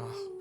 Ah.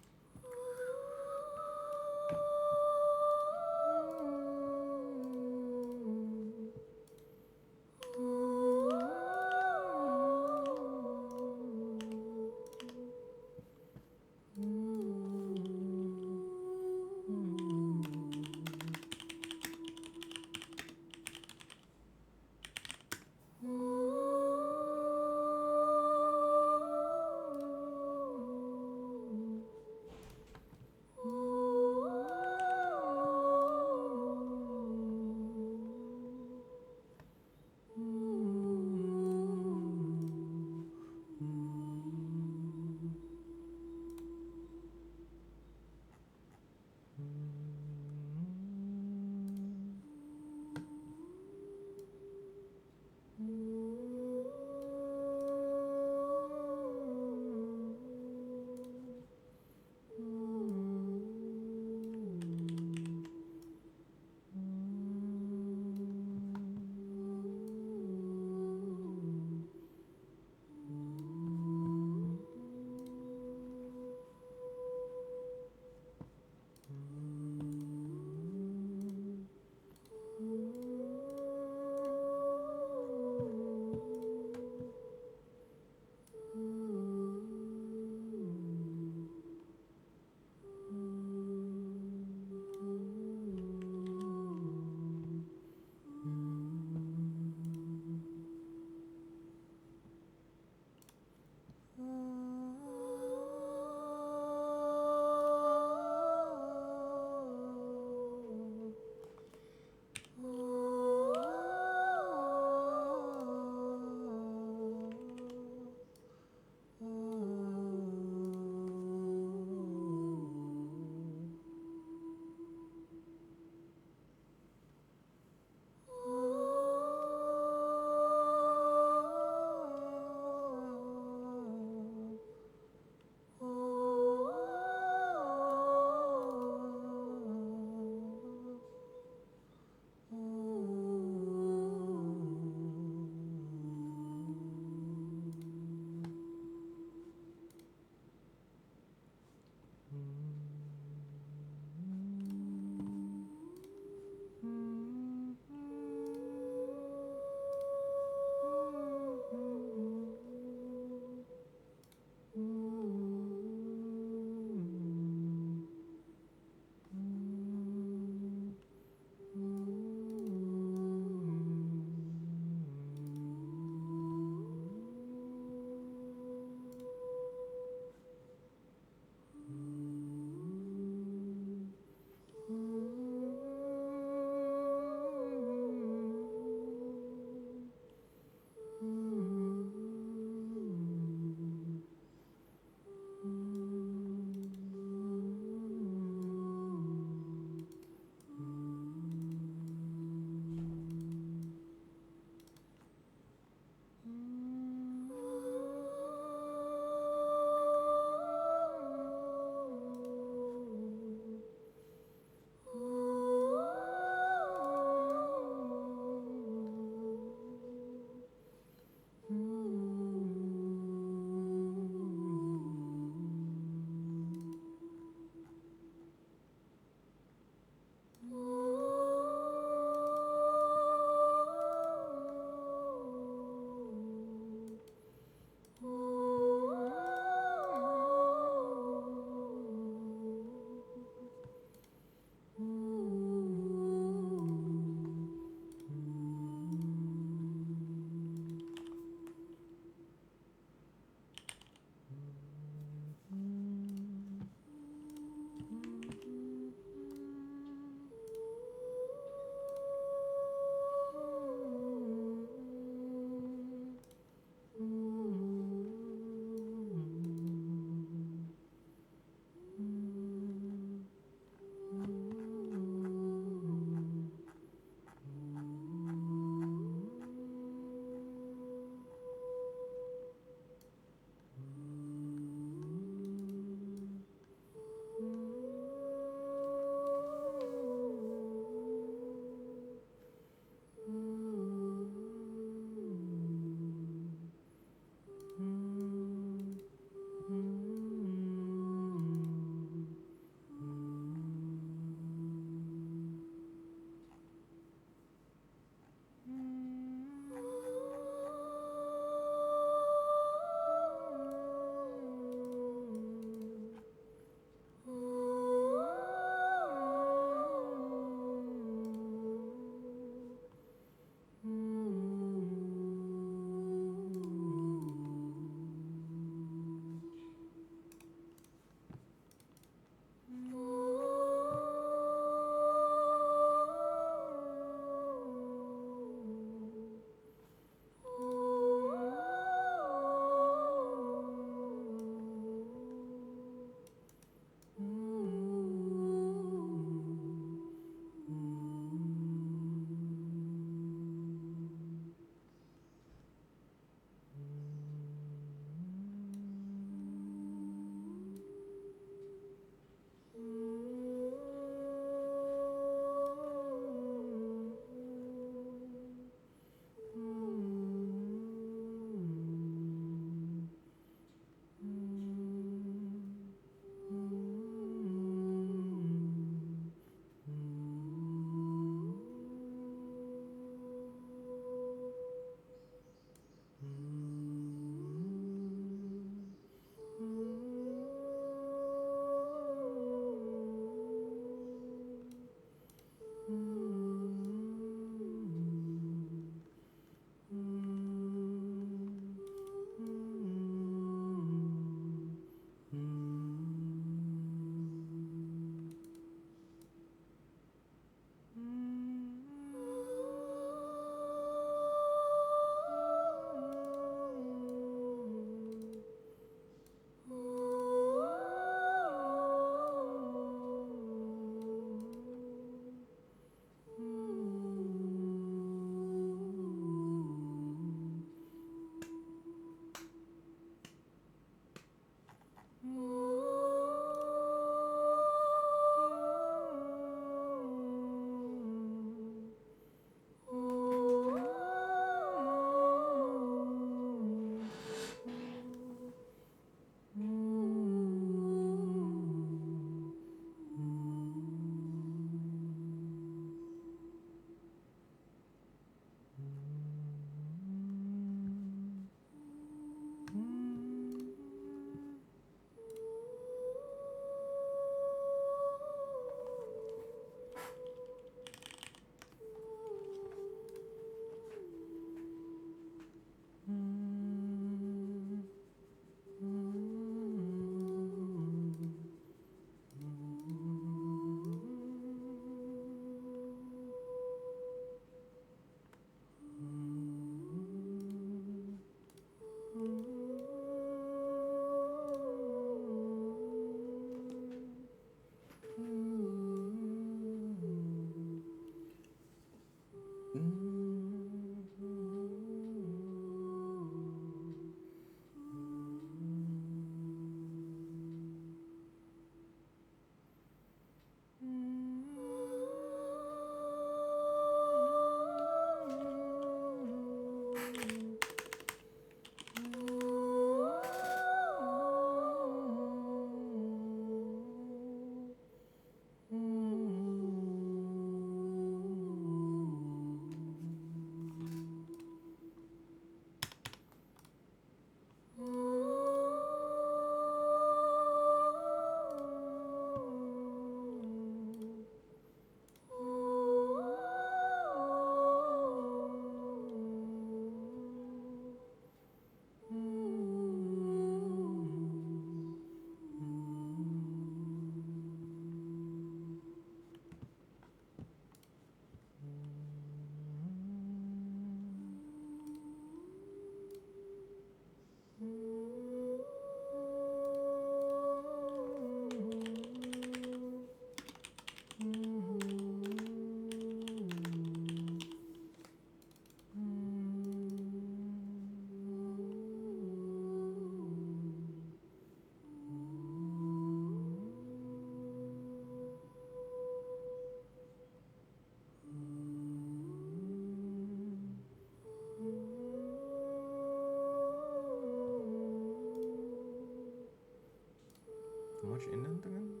innen dingen?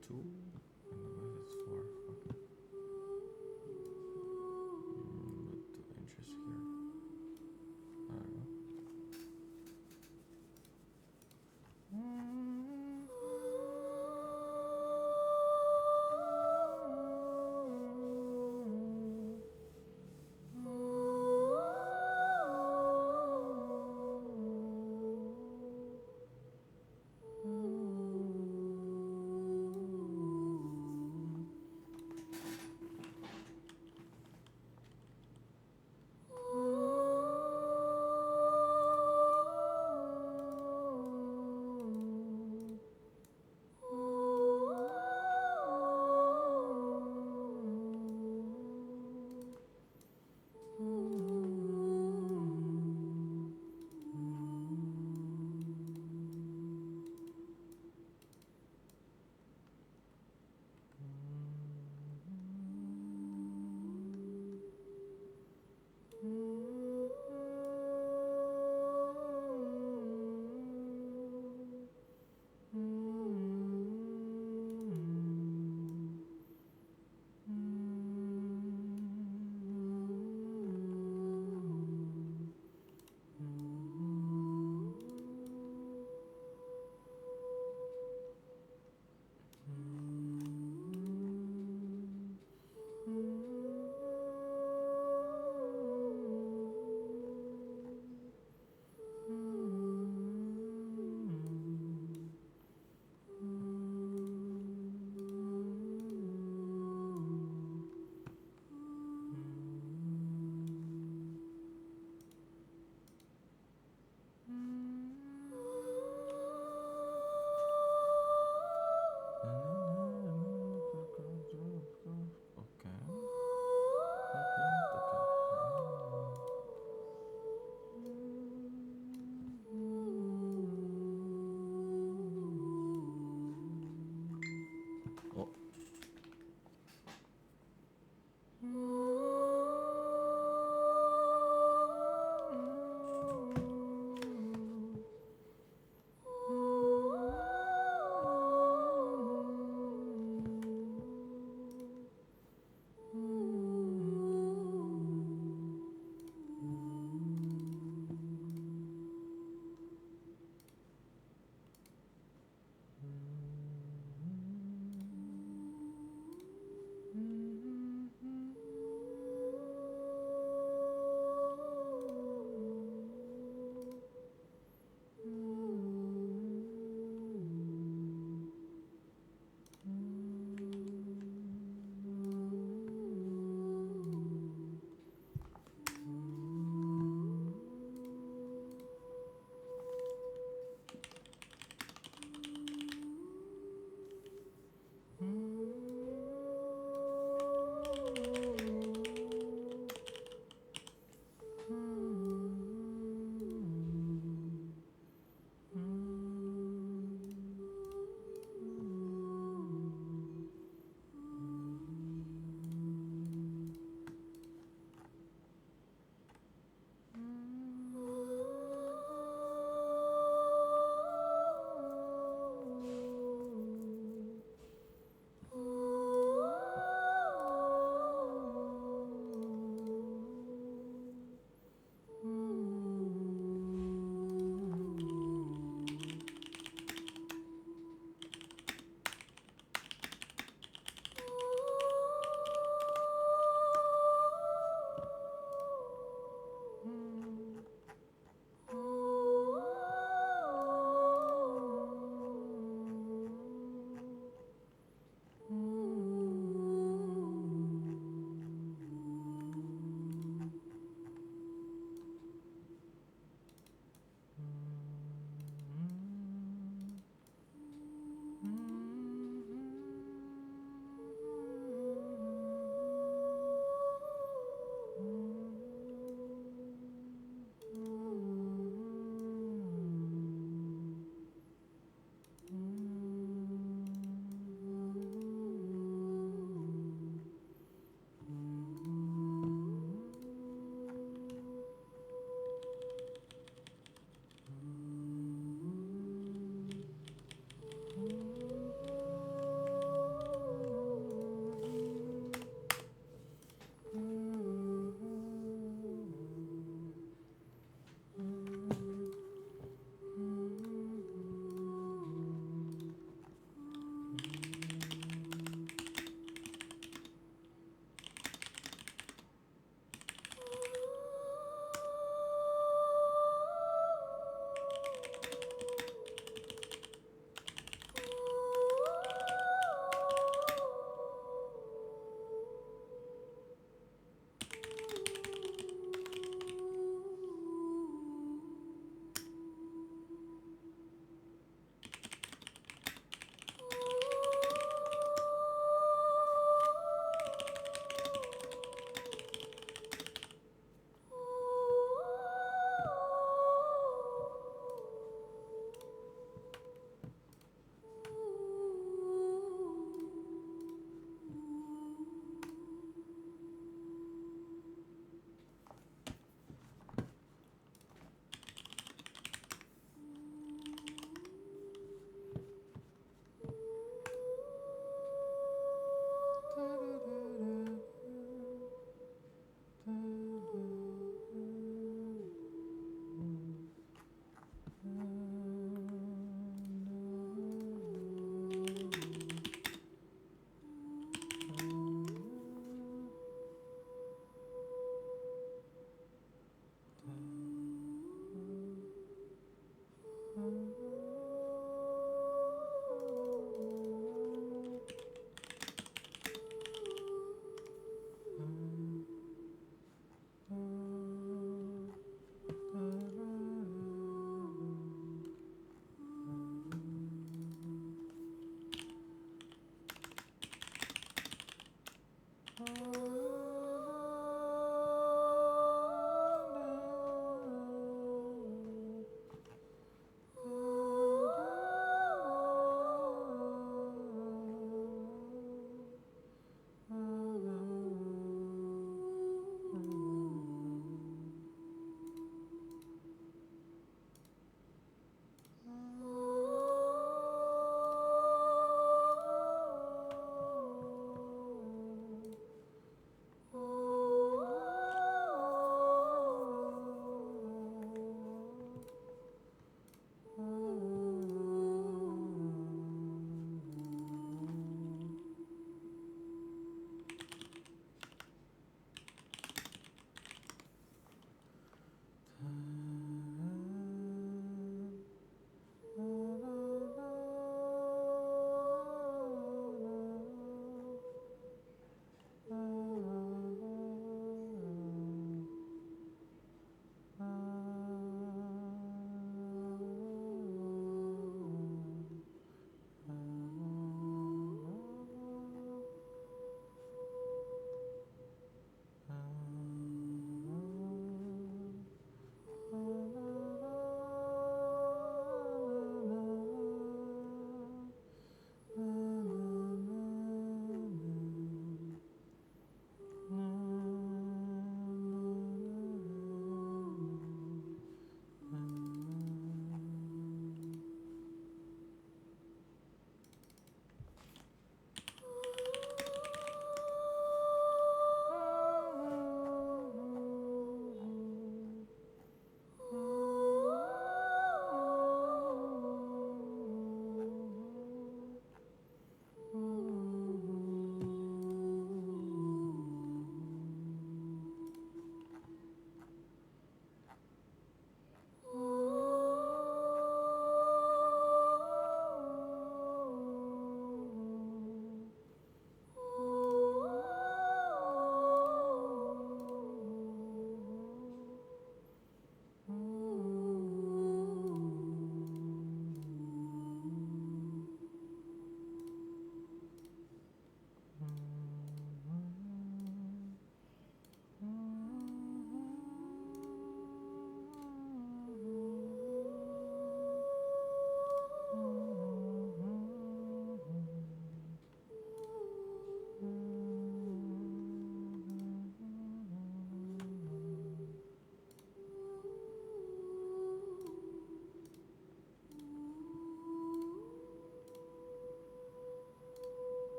2? And what is 4? Okay. 2 inches here. I don't know.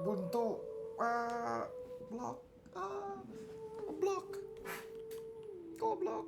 Buntu. Block. Block. Goblok.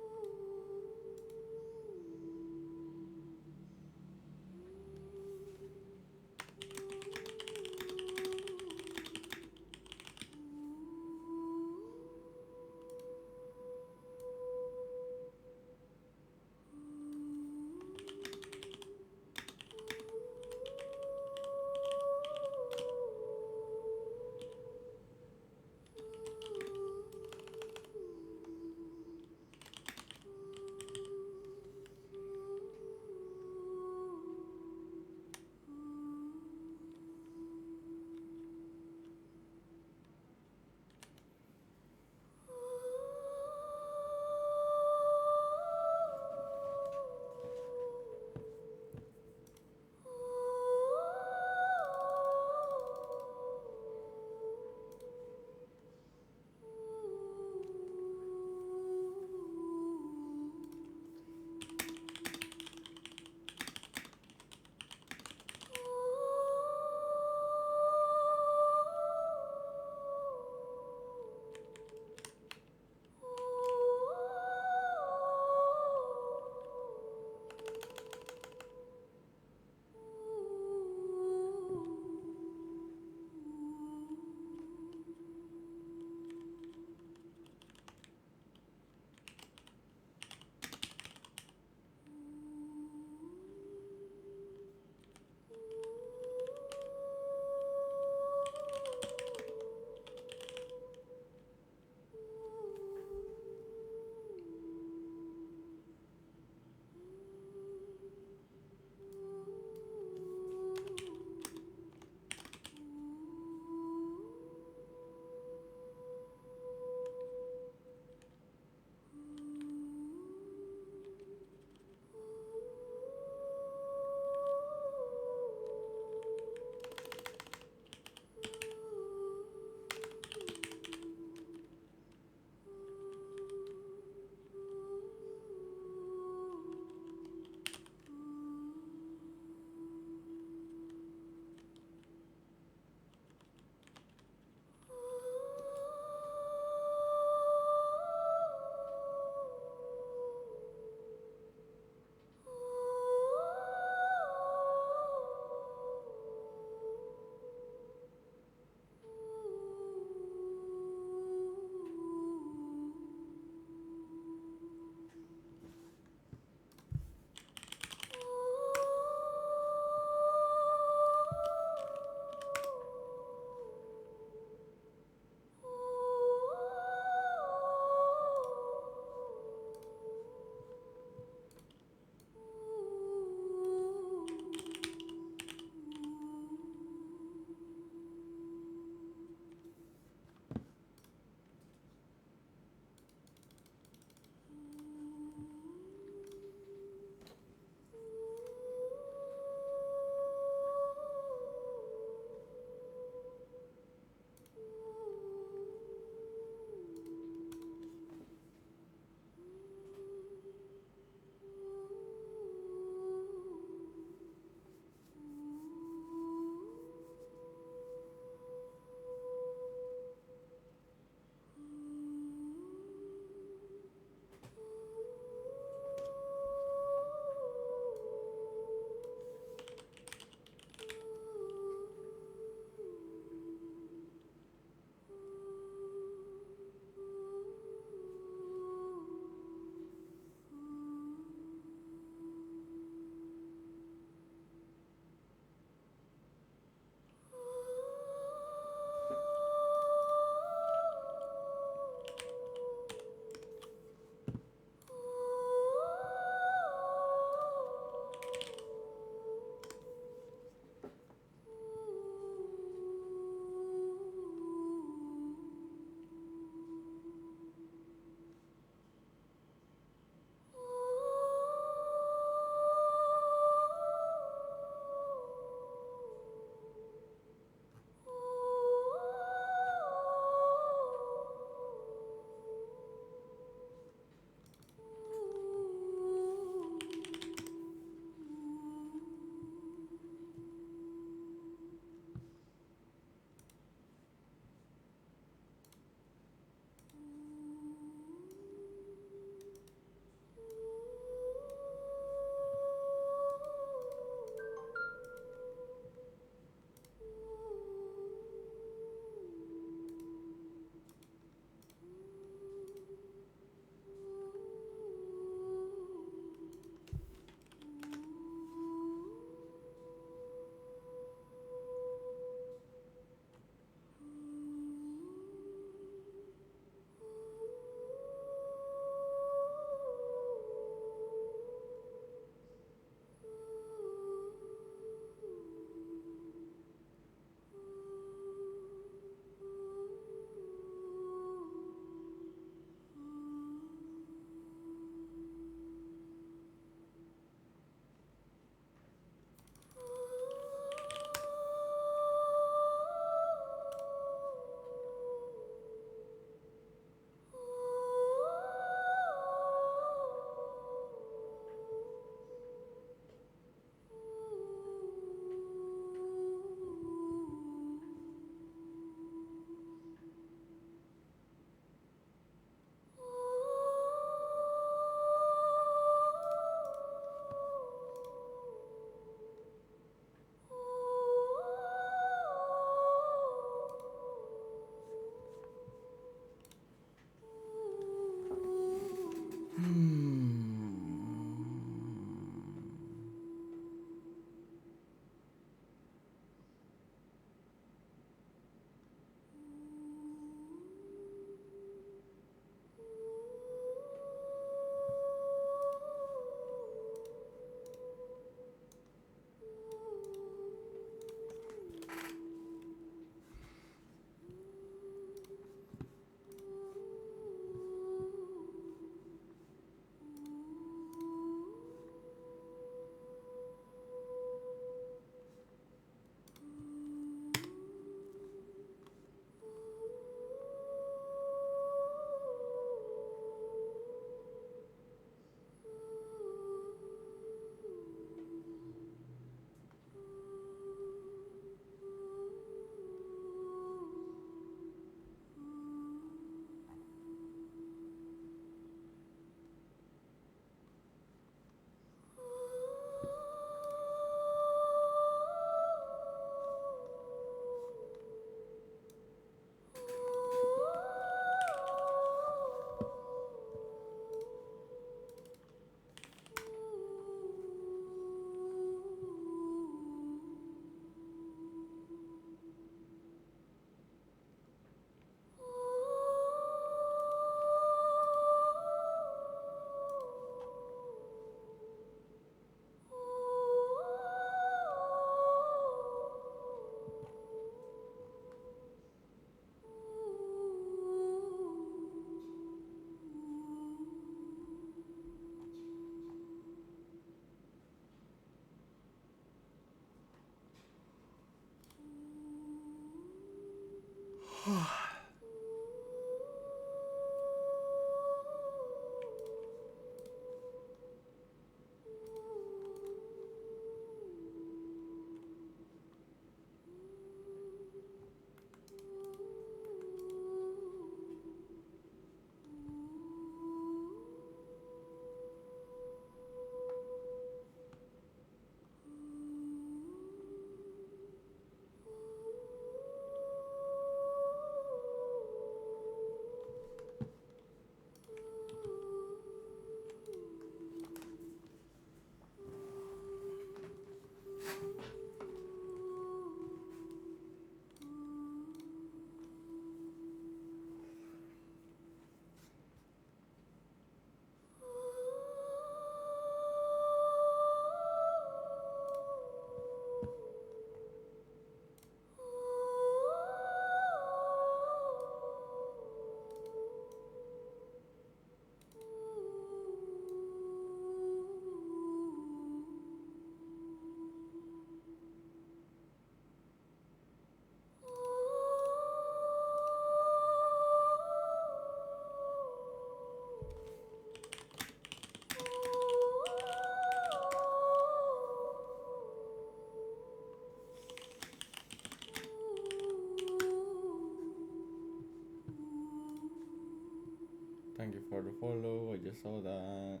Thank you for the follow. I just saw that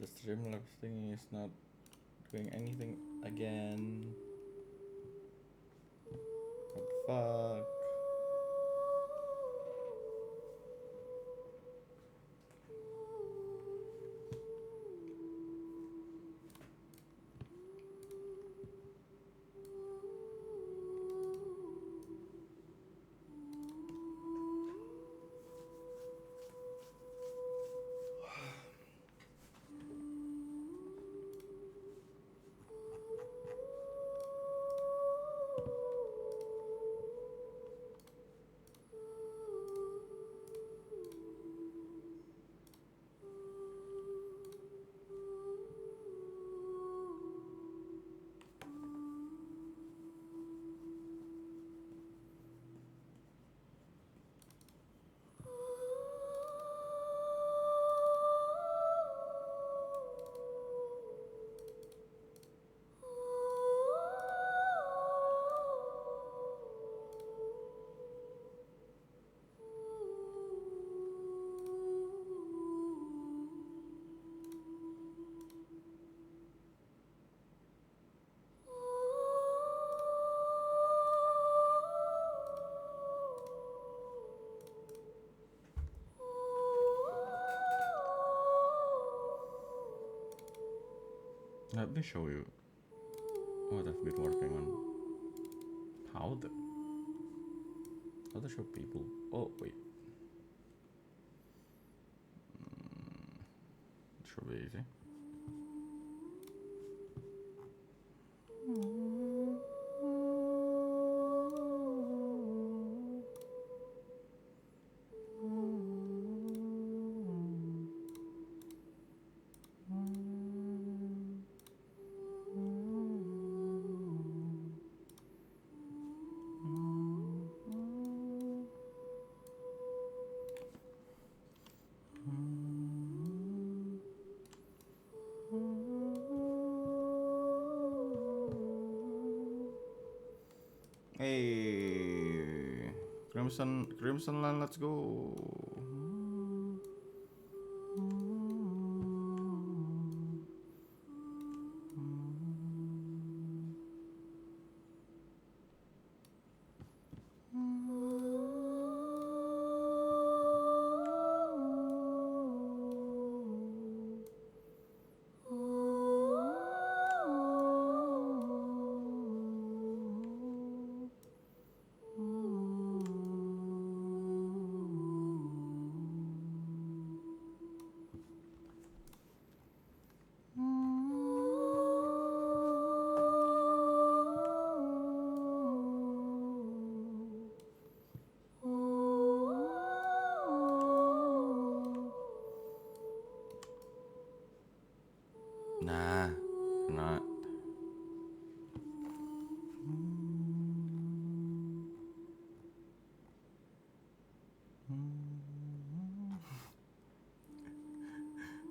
the Streamlabs thing is not doing anything again. What the fuck? Let me show you what I've been working on. How to show people. Oh wait. It should be easy. Hey, Crimson Land, let's go.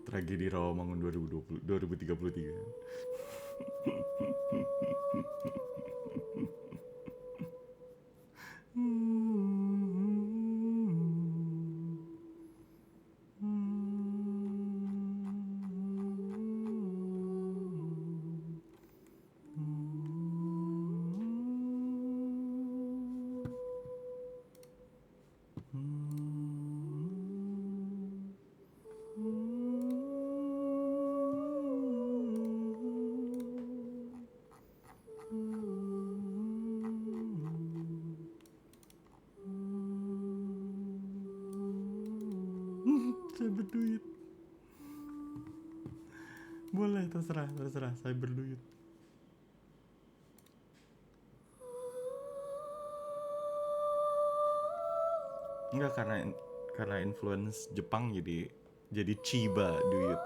Tragedi Rawamangun 2033. Saya berduit. Boleh, terserah, saya berduit. Enggak, karena influence Jepang jadi Chiba duit.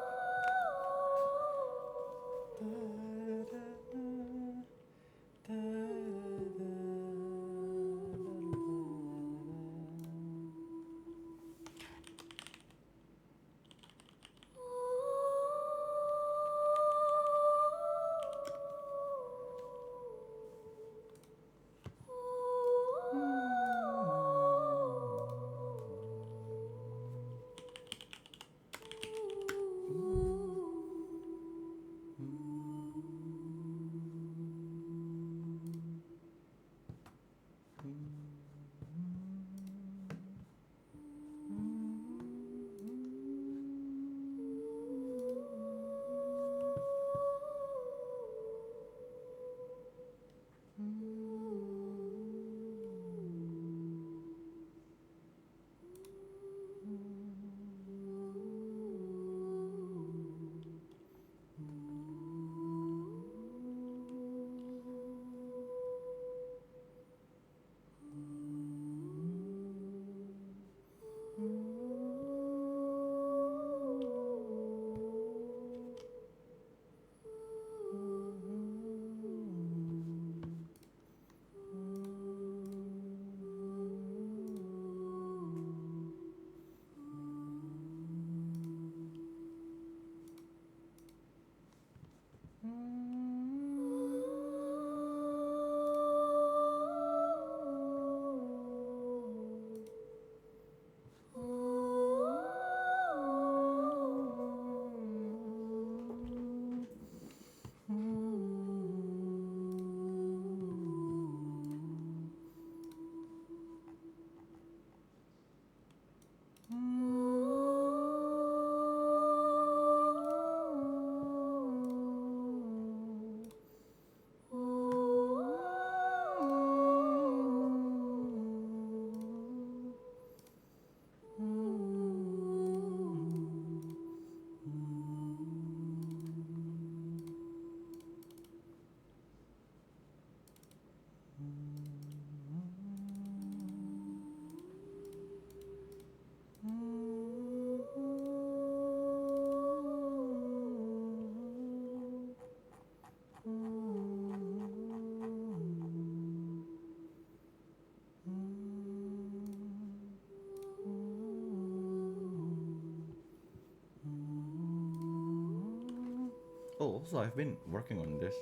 Oh, also I've been working on this.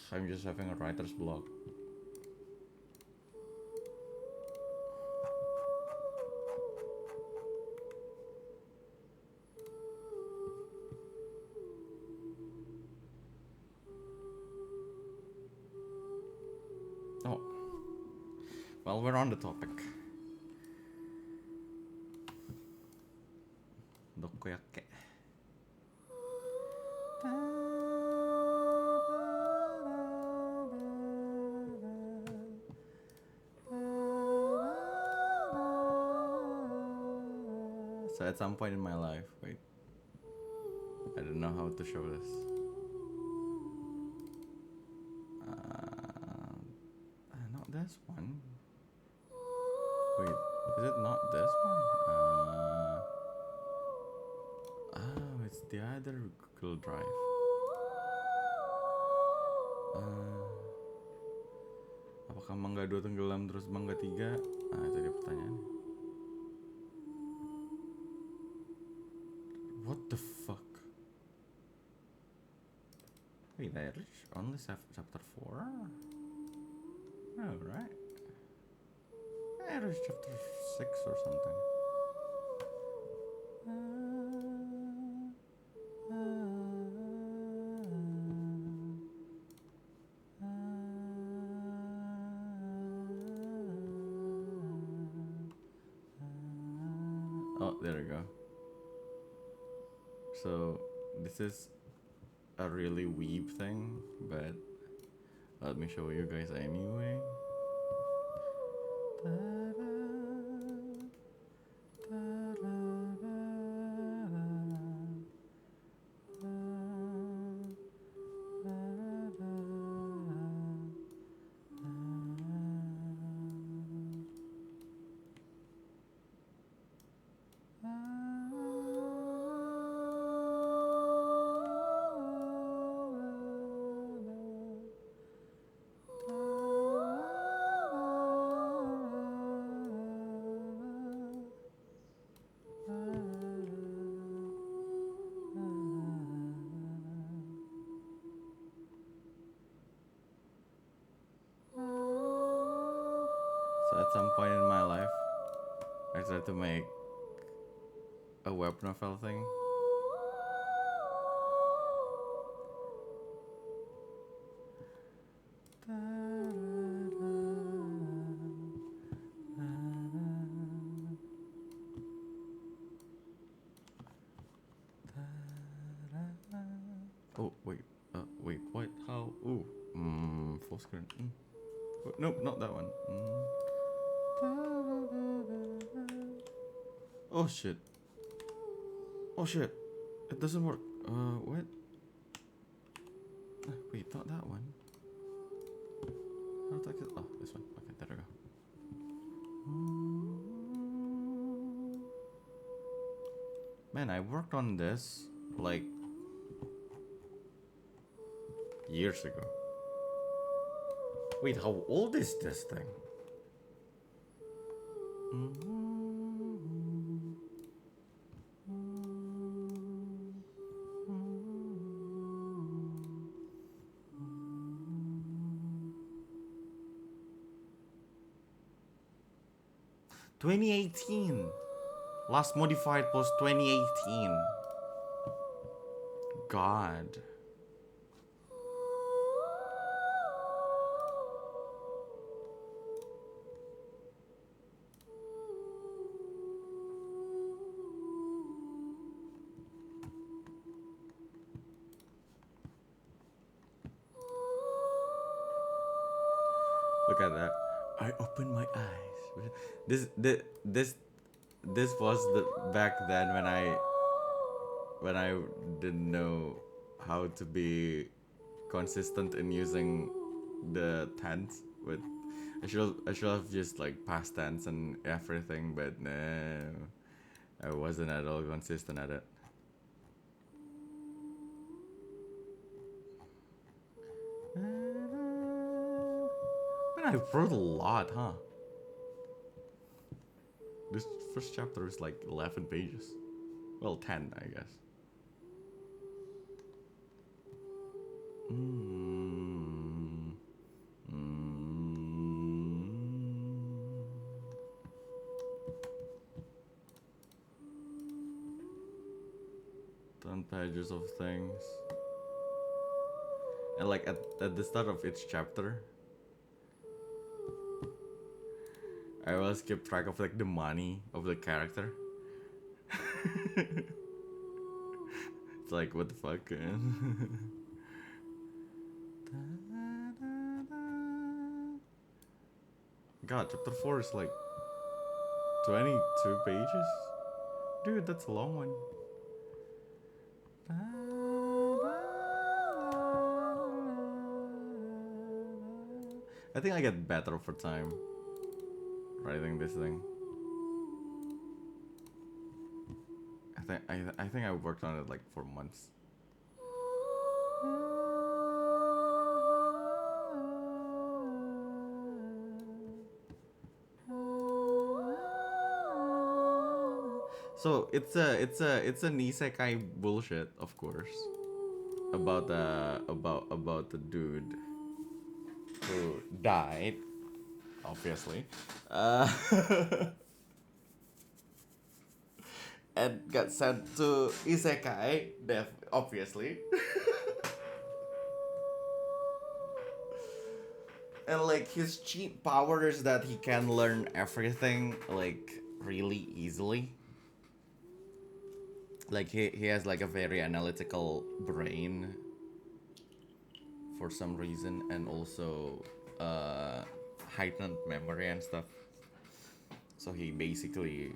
I'm just having a writer's block. Oh, well, we're on the topic. Dokoyake. So at some point in my life, wait, I don't know how to show this. Not this one. Wait, is it not this one? Oh, it's the other Google Drive. Apakah Mangga 2 tenggelam terus Mangga 3? Nah, itu dia pertanyaannya. the fuck? Wait, I reached only chapter 4? Oh, right. I reached chapter 6 or something. Oh, there we go. So, this is a really weeb thing, but let me show you guys anyway. So at some point in my life, I tried to make a web novel thing. Oh wait, wait, what? How? Ooh, full screen. Oh, nope, not that one. Oh shit. Oh shit. It doesn't work. What? Wait, not that one. How do I get? Oh, this one. Okay, there we go. Man, I worked on this like years ago. Wait, how old is this thing? 2018. Last modified was 2018. God. Look at that. I opened my eyes. This was the back then when I didn't know how to be consistent in using the tense. But I should have just like past tense and everything. But no, I wasn't at all consistent at it. Man, I wrote a lot, huh? This first chapter is like 11 pages. Well, 10, I guess. Ten pages of things. And like at the start of each chapter, I always keep track of like the money of the character. It's like, what the fuck? God, chapter 4 is like 22 pages? Dude, that's a long one. I think I get better over time writing this thing. I think I worked on it like for months. So it's an isekai bullshit, of course, about the dude who died, obviously, uh, and got sent to isekai, obviously. And like his cheat power is that he can learn everything like really easily. Like he has like a very analytical brain for some reason, and also heightened memory and stuff. So he basically,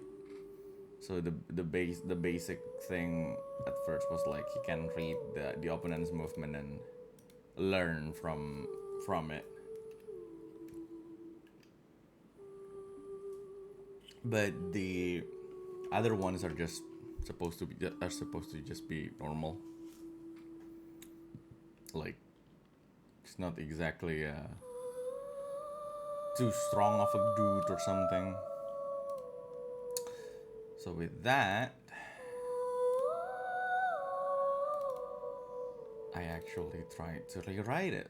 so the basic thing at first was like he can read the opponent's movement and learn from it. But the other ones are just supposed to just be normal. Like it's not exactly too strong of a dude or something. So with that, I actually tried to rewrite it.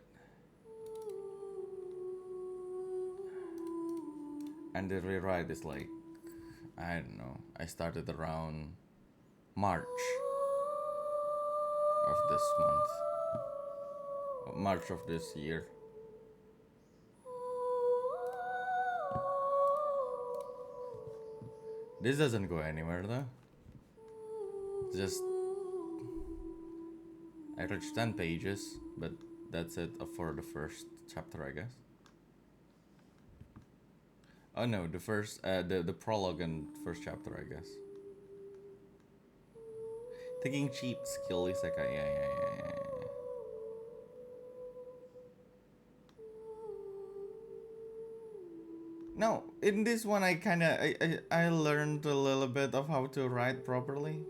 And the rewrite is like, I don't know, I started around March of this month. March of this year. This doesn't go anywhere though. It's just I reached 10 pages, but that's it for the first chapter, I guess. Oh no, the first the prologue and first chapter, I guess. Taking cheap skill is like yeah. No, in this one I learned a little bit of how to write properly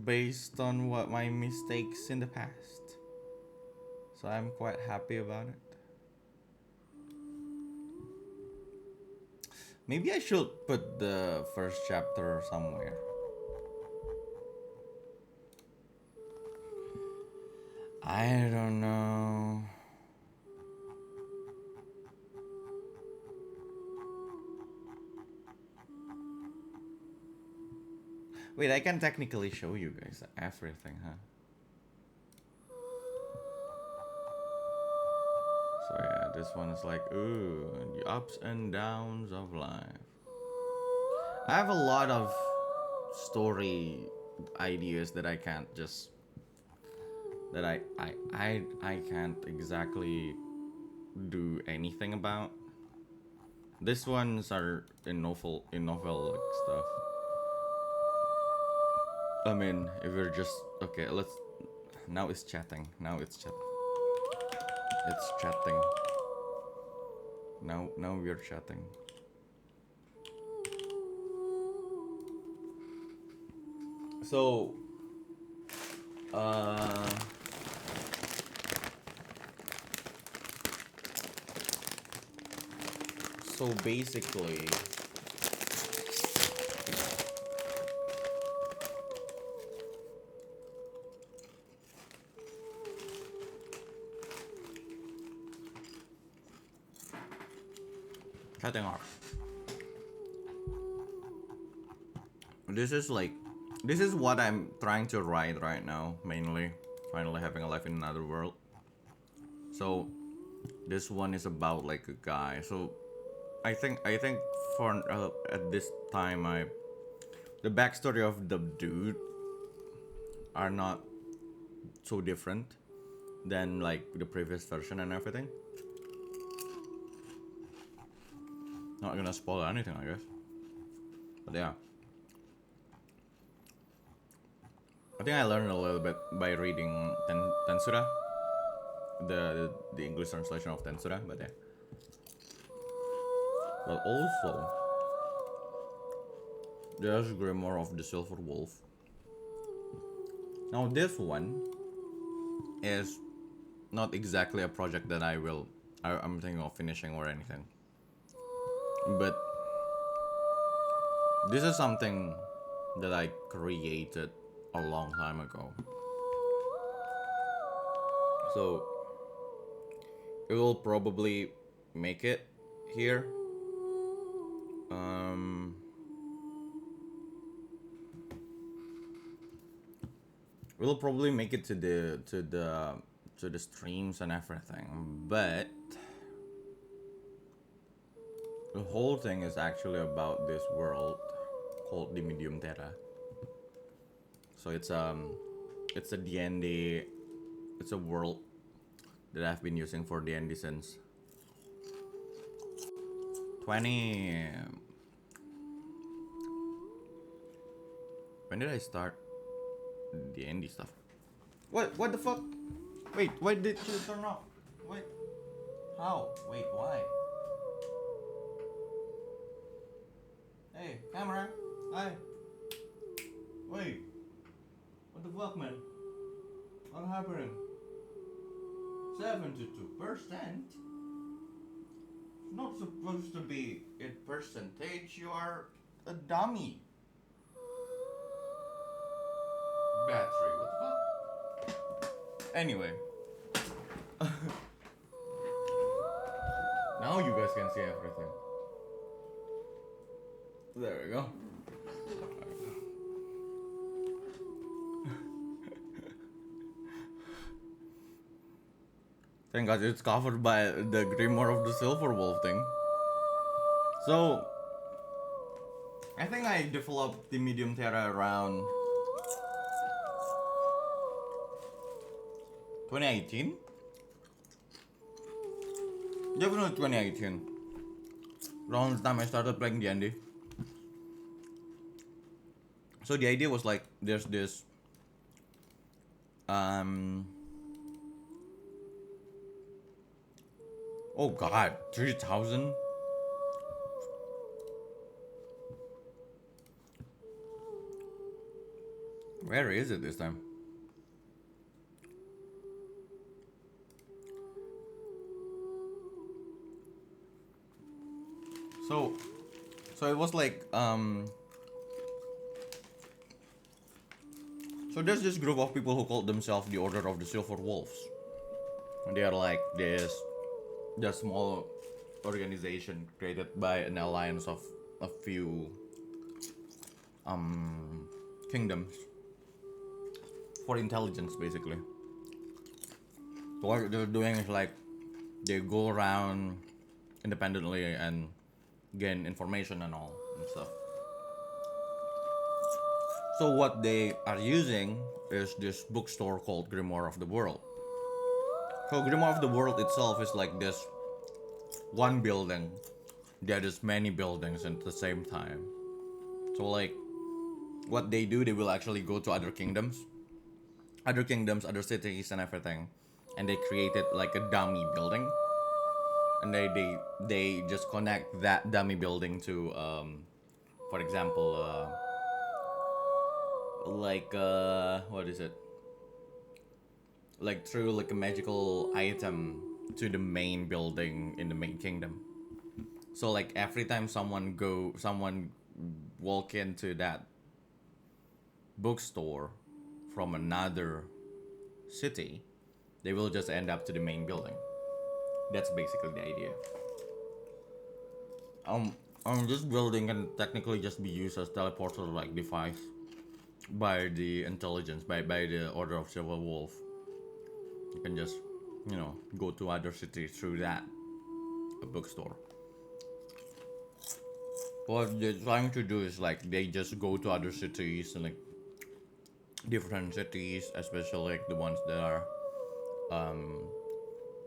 based on what my mistakes in the past. So I'm quite happy about it. Maybe I should put the first chapter somewhere. I don't know. Wait, I can technically show you guys everything, huh? So yeah, this one is like, ooh, the ups and downs of life. I have a lot of story ideas that I can't just that I can't exactly do anything about. These ones are in novel like stuff. I mean, if we're just okay, let's now it's chatting. Now it's chat. It's chatting. Now we're chatting. So so basically cutting off. This is what I'm trying to write right now, mainly. Finally having a life in another world. So this one is about like a guy. So I think for at this time the backstory of the dude are not so different than like the previous version and everything. Not gonna spoil anything, I guess. But yeah. I think I learned a little bit by reading Tensura, the English translation of Tensura, but yeah. But also, there's Grimoire of the Silver Wolf. Now this one is not exactly a project that I'm thinking of finishing or anything. But This is something that I created a long time ago. So it will probably make it here. We'll probably make it to the streams and everything, but the whole thing is actually about this world called the Medium Terra. So it's a D&D, it's a world that I've been using for D&D since 20. When did I start D&D stuff? What the fuck? Wait, why did you turn off? Wait, how? Wait, why? Hey, camera. Hi. Wait. What the fuck, man? What happened? 72%? It's not supposed to be in percentage. You are a dummy. Battery. What the fuck? Anyway. Now you guys can see everything. There we go. Thank God it's covered by the Grimoire of the Silver Wolf thing. So, I think I developed the Medium Terra around 2018? Definitely 2018. Around the time I started playing D&D. So the idea was like, there's this oh god, 3,000? Where is it this time? So it was like so there's this group of people who called themselves the Order of the Silver Wolves. And they are like this small organization created by an alliance of a few kingdoms for intelligence, basically. So what they're doing is like they go around independently and gain information and all and stuff. So what they are using is this bookstore called Grimoire of the World. So Grimoire of the World itself is like this one building that is many buildings at the same time. So like what they do, they will actually go to other kingdoms, other cities and everything, and they created like a dummy building, and they just connect that dummy building to for example what is it, like through like a magical item to the main building in the main kingdom. So like every time someone walk into that bookstore from another city, they will just end up to the main building. That's basically the idea. This building can technically just be used as teleporter like device by the intelligence, by the Order of Silver Wolf. You can just, go to other cities through that bookstore. What they're trying to do is like they just go to other cities and like different cities, especially like the ones that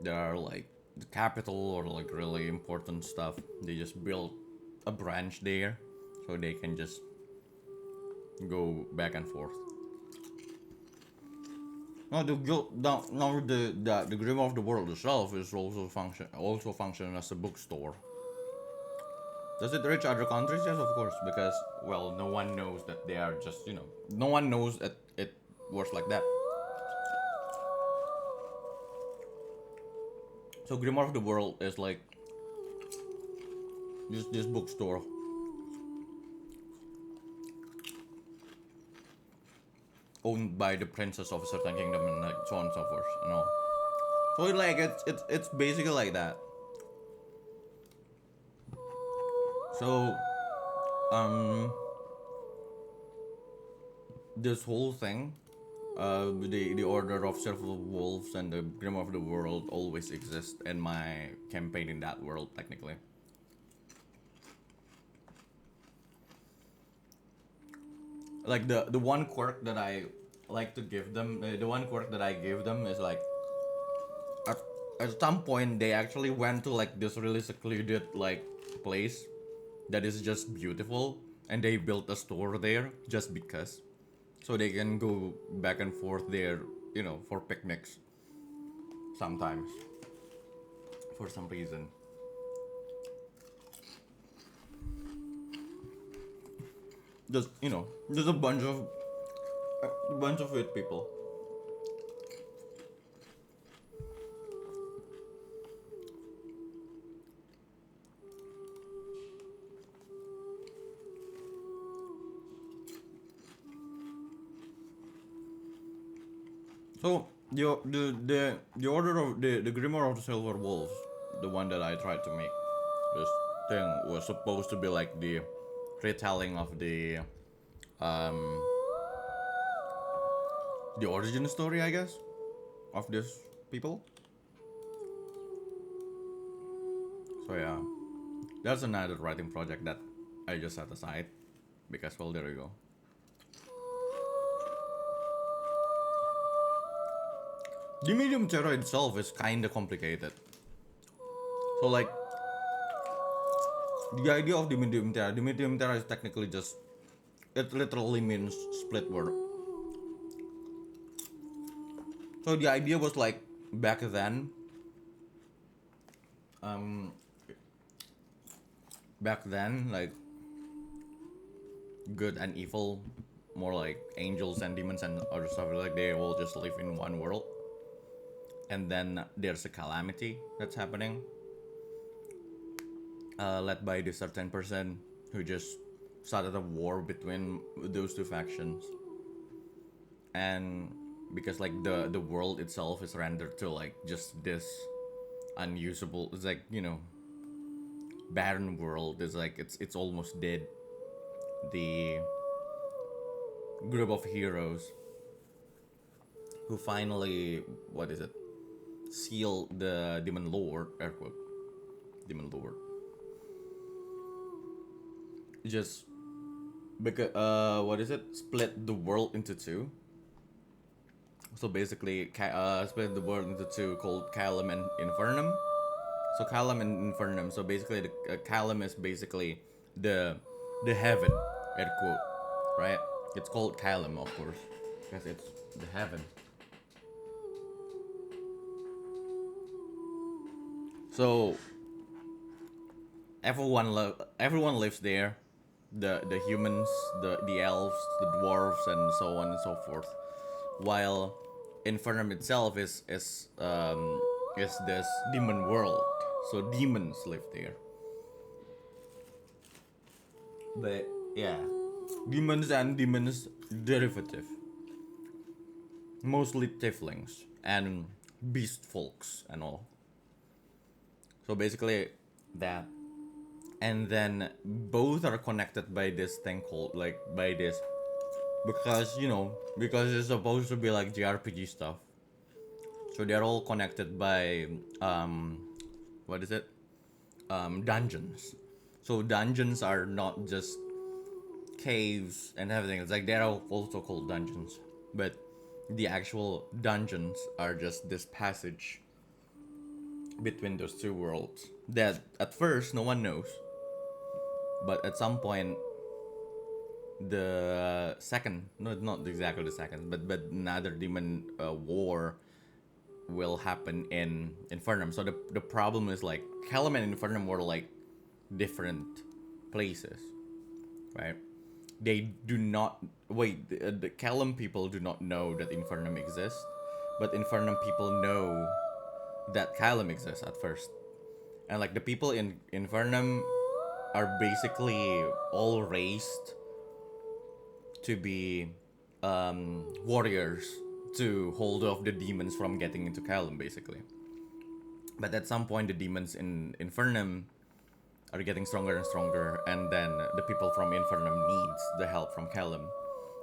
are like the capital or like really important stuff. They just build a branch there so they can just go back and forth. No, the Grimoire of the World itself is also function as a bookstore. Does it reach other countries? Yes, of course, because well, no one knows that they are just no one knows that it works like that. So Grimoire of the World is like this bookstore owned by the princess of a certain kingdom and like so on and so forth and all. So like it's basically like that. So this whole thing, the Order of Silver Wolves and the Grim of the World always exist in my campaign in that world technically. Like the one quirk that I like to give them, the one quirk that I give them is like at, at some point they actually went to like this really secluded like place that is just beautiful, and they built a store there just because, so they can go back and forth there, for picnics sometimes for some reason. Just a bunch of weird people. So the order of the Grimoire of the Silver Wolves, the one that I tried to make, this thing was supposed to be like the retelling of um the origin story, I guess, of these people. So yeah, that's another writing project that I just set aside because, well, there you go. The medium terror itself is kinda complicated. So like the idea of the medium terror is technically just, it literally means split world. So the idea was like back then, um, like good and evil, more like angels and demons and other stuff, like they all just live in one world. And then there's a calamity that's happening, led by this certain person who just started a war between those two factions. And because like the world itself is rendered to like just this unusable, it's like, barren world, is like it's almost dead. The group of heroes who finally, what is it, seal the demon lord, air quote, demon lord, just because what is it, split the world into two. So basically split the world into two, called Calum and Infernum. So Calum and Infernum, so basically the Calum is basically the heaven, air quote, right? It's called Calum, of course, because it's the heaven. So everyone lives there, the humans, the elves, the dwarves, and so on and so forth. While Infernum itself is this demon world, so demons live there. But yeah, demons and demons derivative, mostly tieflings and beast folks and all. So basically that, and then both are connected by this thing called, like, by this, because it's supposed to be like JRPG stuff. So they're all connected by what is it? Dungeons. So dungeons are not just caves and everything. It's like they're also called dungeons, but the actual dungeons are just this passage between those two worlds that at first no one knows, but at some point the second, no, not exactly the second, but another demon war will happen in Infernum. So the problem is like Calum and Infernum were like different places, right? They do not wait. The Calum people do not know that Infernum exists, but Infernum people know that Calum exists at first, and like the people in Infernum are basically all raised to be warriors to hold off the demons from getting into Callum, basically. But at some point, the demons in Infernum are getting stronger and stronger, and then the people from Infernum needs the help from Callum,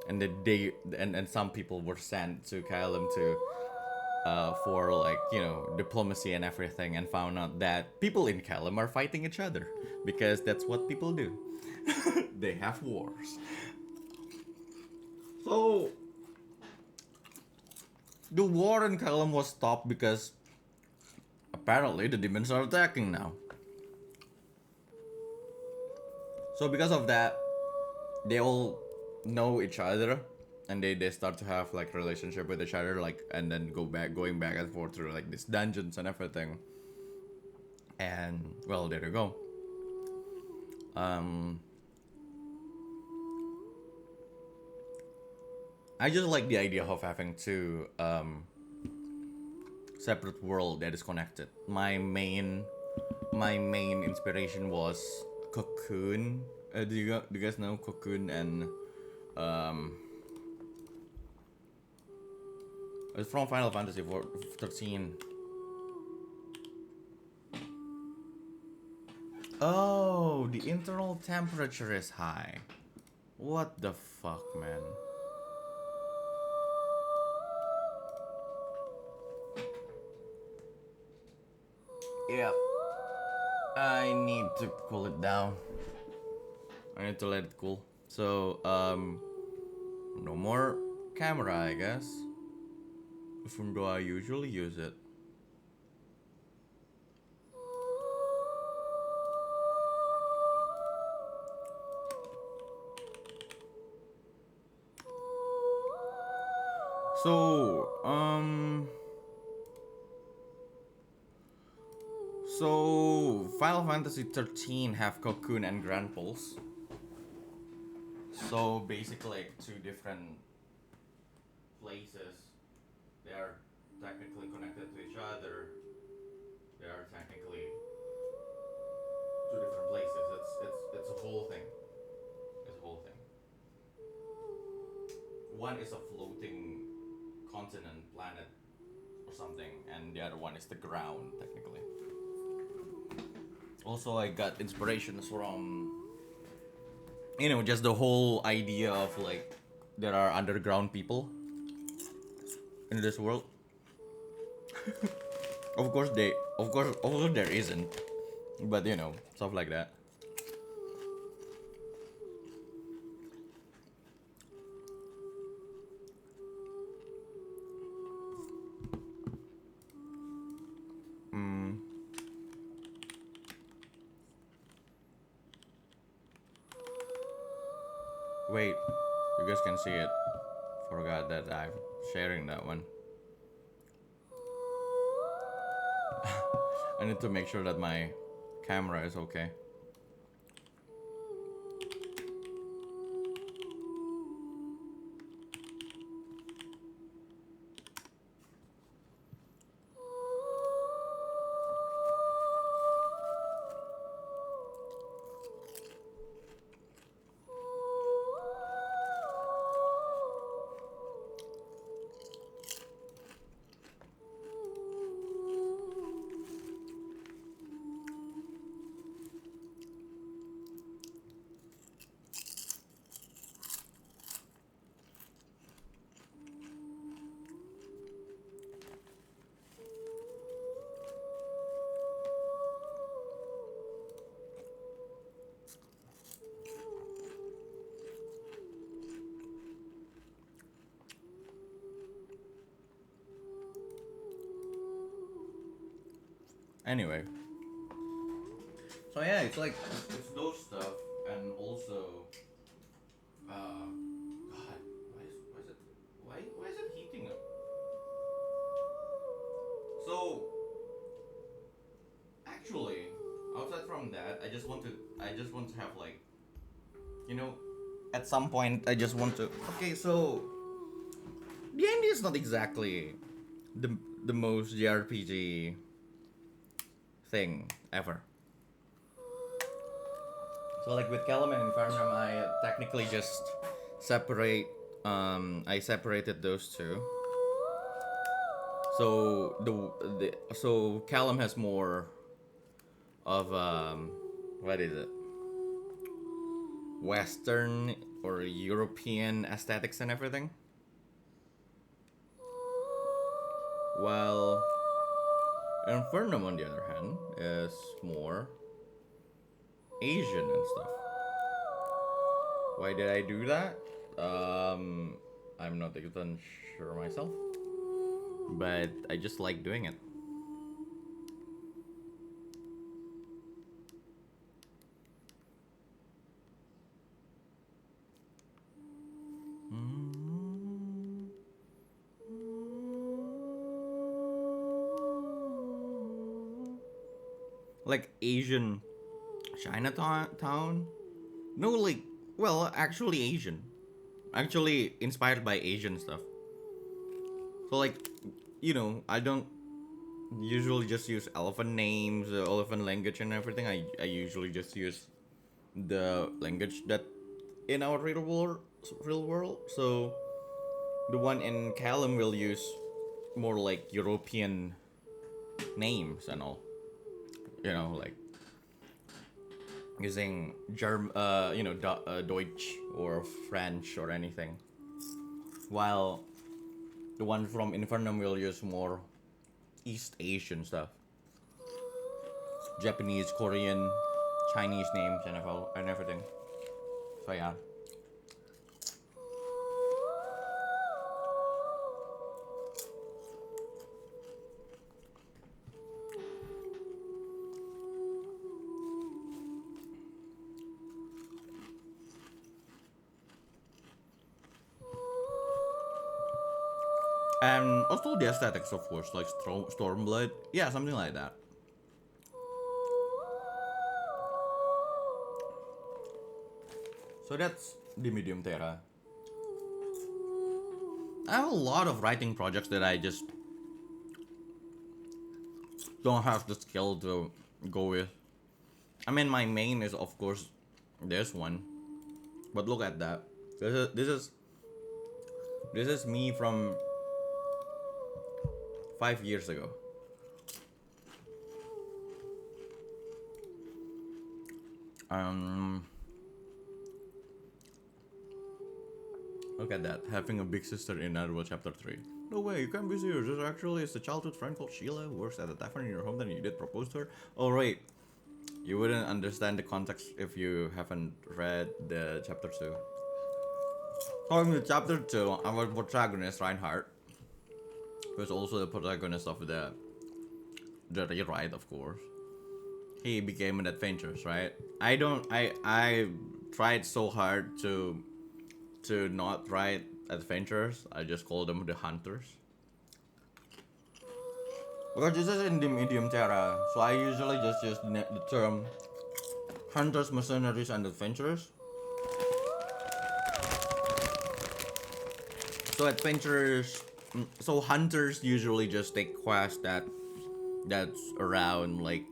and and some people were sent to Callum to for like diplomacy and everything, and found out that people in Callum are fighting each other because that's what people do. They have wars. So the war in Callum was stopped because apparently the demons are attacking now. So because of that, they all know each other, and they start to have like relationship with each other, like, and then going back and forth through like these dungeons and everything. And well, there you go. I just like the idea of having two separate world that is connected. My main inspiration was Cocoon. Do you guys know Cocoon and it's from Final Fantasy 13. Oh, the internal temperature is high. What the fuck, man? Yep. I need to cool it down. I need to let it cool. So, no more camera, I guess. From though I usually use it. So, Final Fantasy 13 have Cocoon and Grand Pulse. So basically, like, two different places. They are technically connected to each other. They are technically two different places. It's a whole thing. It's a whole thing. One is a floating continent, planet, or something, and the other one is the ground, technically. Also, I got inspirations from, just the whole idea of like there are underground people in this world. Of course, there isn't, but stuff like that. Wait, you guys can see it. Forgot that I'm sharing that one. I need to make sure that my camera is okay. Anyway, so yeah, it's like it's those stuff, and also, God, why is it heating up? So, actually, outside from that, I just want to have like, at some point, I just want to. Okay, so D&D is not exactly the most JRPG thing ever. So like with Callum and Infernum, I technically just separate I separated those two. So so Callum has more of what is it? Western or European aesthetics and everything. While Infernum, on the other hand, is more Asian and stuff. Why did I do that? I'm not even sure myself, but I just like doing it. Like Asian Chinatown? No, like, well, actually Asian. Actually inspired by Asian stuff. So, like, I don't usually just use elephant names, elephant language, and everything. I usually just use the language that in our real world. So, the one in Callum will use more like European names and all. Like using Deutsch or French or anything. While the one from Infernum will use more East Asian stuff, Japanese, Korean, Chinese names and everything. So yeah. And also the aesthetics, of course, like Stormblood. Yeah, something like that. So that's the Medium Terra. I have a lot of writing projects that I just don't have the skill to go with. I mean, my main is, of course, this one. But look at that. This is me from 5 years ago. Look at that. Having a big sister in Naruto Chapter 3. No way, you can't be serious. This actually is a childhood friend called Sheila who works at a tavern in your home, then you did propose to her. Oh, right. You wouldn't understand the context if you haven't read the Chapter 2. Talking to Chapter 2, our protagonist, Reinhardt, who is also the protagonist of the rewrite, of course. He became an adventurous, right? I tried so hard to not write adventurers. I just call them the hunters. Because this is in the Medium Terra, so I usually just use the term hunters, mercenaries, and adventurers. So adventurers, so hunters usually just take quests that's around like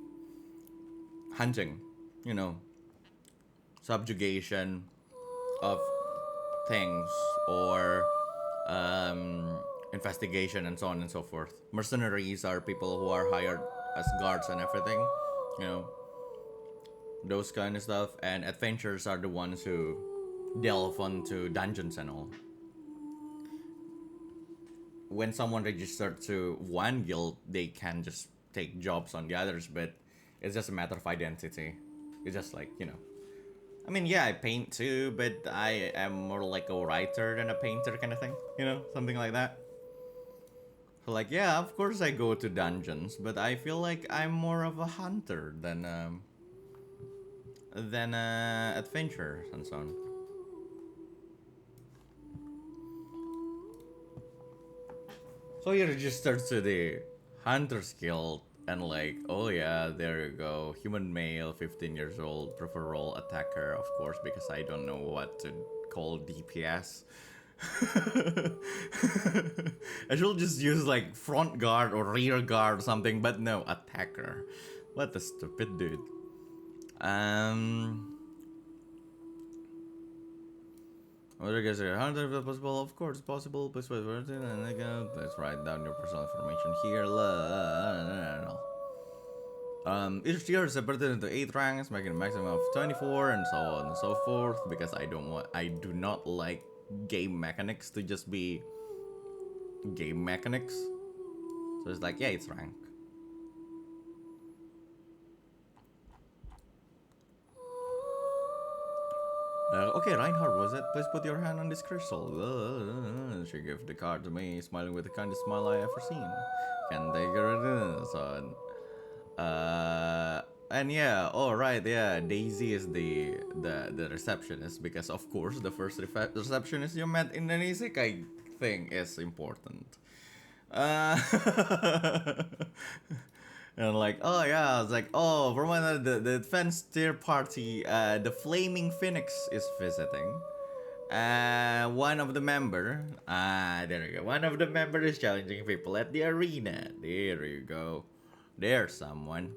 hunting, subjugation of things or investigation and so on and so forth. Mercenaries are people who are hired as guards and everything, those kind of stuff. And adventurers are the ones who delve into dungeons and all. When someone registered to one guild, they can just take jobs on the others, but it's just a matter of identity. It's just like, I mean, yeah, I paint too, but I am more like a writer than a painter kind of thing, something like that. So like, yeah, of course I go to dungeons, but I feel like I'm more of a hunter than adventurer and so on. So you register to the Hunters Guild and like, oh yeah, there you go. Human male, 15 years old, prefer role attacker, of course, because I don't know what to call DPS. I should just use like front guard or rear guard or something, but no, attacker. What a stupid dude. Other guys are 100 possible, of course possible. Please wait for it, and again, let's write down your personal information here. Each tier is separated into 8 ranks, making a maximum of 24, and so on and so forth. Because I do not like game mechanics to just be game mechanics. So it's like, yeah, it's rank. Okay, Reinhardt, was it? Please put your hand on this crystal. She gave the card to me, smiling with the kindest smile I ever seen. Can take her son. And yeah, oh right, yeah, Daisy is the receptionist because of course the first receptionist you met in an isekai thing is important. Uh, and like, oh yeah, it's like, oh, for one, the defense tier party, the Flaming Phoenix is visiting. One of the member, there you go. One of the members is challenging people at the arena. There you go. There's someone.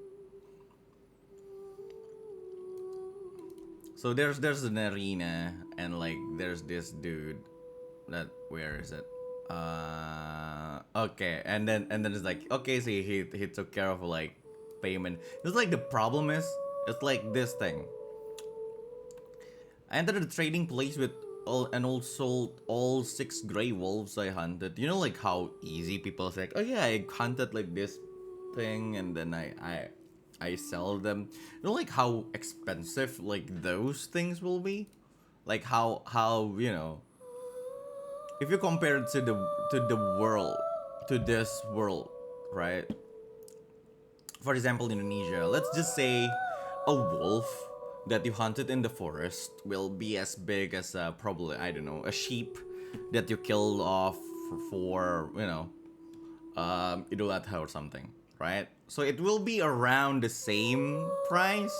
So there's an arena, and like there's this dude. That where is it? Okay, and then it's like, okay, so he took care of like payment. It's like the problem is, it's like this thing. I entered the trading place with all sold all 6 gray wolves I hunted. You know, like how easy people say, like, oh yeah, I hunted like this thing, and then I sell them. You know, like how expensive like those things will be, like how you know, if you compare it to the world, to this world, right? For example, Indonesia, let's just say a wolf that you hunted in the forest will be as big as probably, I don't know, a sheep that you killed off for you know, Idul Adha or something, right? So it will be around the same price.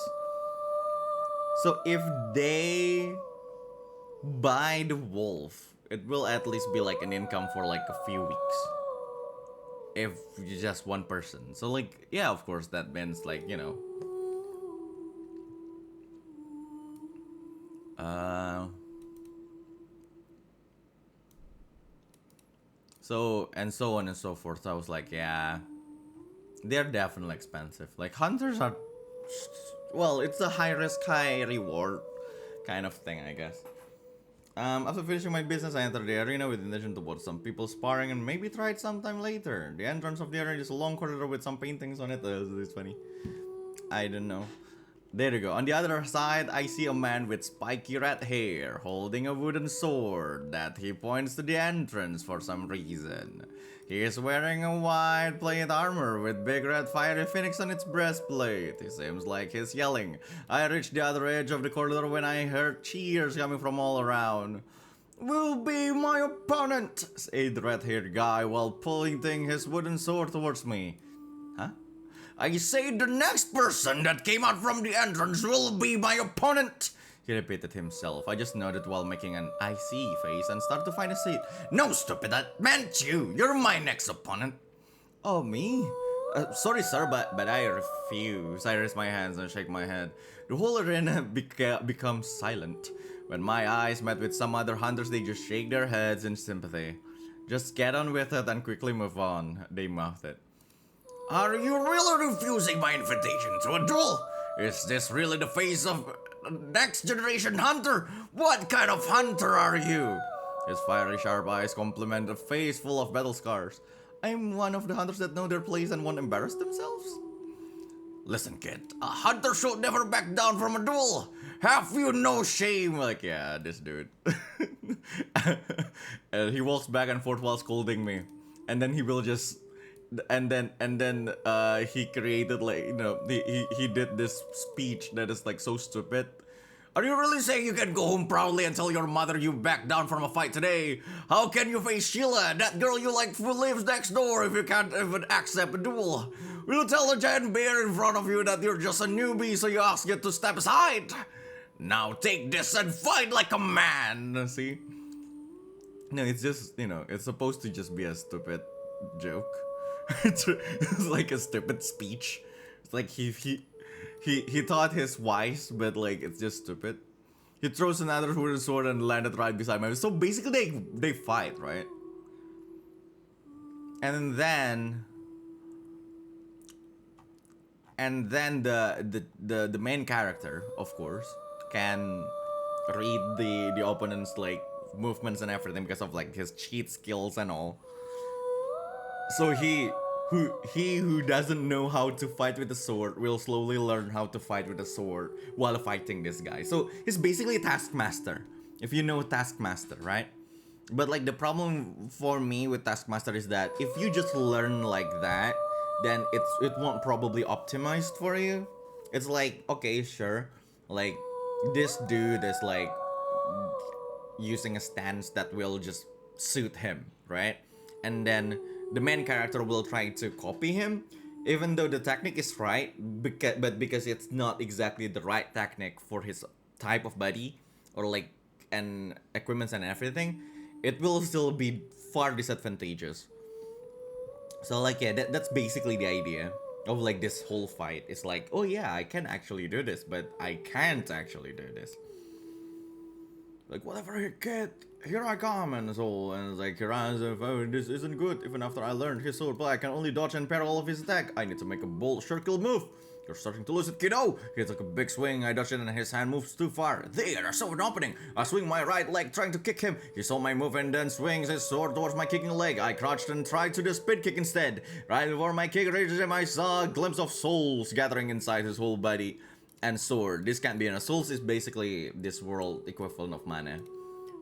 So if they buy the wolf, it will at least be like an income for like a few weeks. If you're just one person. So like, yeah, of course that means like, you know. So and so on and so forth. I was like, yeah, they're definitely expensive. Like hunters are, well, it's a high risk, high reward kind of thing, I guess. After finishing my business, I entered the arena with the intention to watch some people sparring and maybe try it sometime later. The entrance of the arena is a long corridor with some paintings on it. It's funny. I don't know. There you go. On the other side, I see a man with spiky red hair holding a wooden sword that he points to the entrance for some reason. He is wearing a white plate armor with big red fiery phoenix on its breastplate. It seems like he's yelling. I reached the other edge of the corridor when I heard cheers coming from all around. Will be my opponent, said the red-haired guy while pointing his wooden sword towards me. Huh? I say the next person that came out from the entrance will be my opponent. He repeated himself. I just nodded while making an I see face and started to find a seat. No, stupid, that meant you. You're my next opponent. Oh, me? Sorry, sir, but I refuse. I raise my hands and shake my head. The whole arena becomes silent. When my eyes met with some other hunters, they just shake their heads in sympathy. Just get on with it and quickly move on, they mouthed it. Are you really refusing my invitation to a duel? Is this really the face of next generation hunter? What kind of hunter are you? His fiery sharp eyes complement a face full of battle scars. I'm one of the hunters that know their place and won't embarrass themselves. Listen, kid, a hunter should never back down from a duel. Have you no shame? Like, yeah, this dude. And he walks back and forth while scolding me. And then he will just and then he created like, you know, he did this speech that is like so stupid. Are you really saying you can go home proudly and tell your mother you backed down from a fight today? How can you face Sheila, that girl you like who lives next door, if you can't even accept a duel? Will you tell the giant bear in front of you that you're just a newbie, so you ask it to step aside? Now take this and fight like a man. See? No, it's just, you know, it's supposed to just be a stupid joke. It's like a stupid speech. It's like he thought he's wise, but like it's just stupid. He throws another wooden sword and landed right beside me. So basically, they fight, right? And then the main character, of course, can read the opponent's like movements and everything because of like his cheat skills and all. So he who doesn't know how to fight with a sword will slowly learn how to fight with a sword while fighting this guy. So he's basically a taskmaster. If you know taskmaster, right? But like the problem for me with taskmaster is that if you just learn like that, then it won't probably optimized for you. It's like, okay, sure, like this dude is like using a stance that will just suit him, right? And then the main character will try to copy him, even though the technique is right, because it's not exactly the right technique for his type of body or like and equipments and everything, it will still be far disadvantageous. So like yeah, that's basically the idea of like this whole fight. It's like, oh yeah, I can actually do this, but I can't actually do this. Like, whatever, kid, here I come, and so, and it's like, here I am, oh, this isn't good, even after I learned his sword, but I can only dodge and parry all of his attack. I need to make a bold circle move. You're starting to lose it, kiddo. He took a big swing, I dodged it, and his hand moves too far. There, I saw an opening. I swing my right leg, trying to kick him. He saw my move and then swings his sword towards my kicking leg. I crouched and tried to do a spin kick instead. Right before my kick reaches him, I saw a glimpse of souls gathering inside his whole body. And sword. This can't be an souls is basically this world equivalent of mana.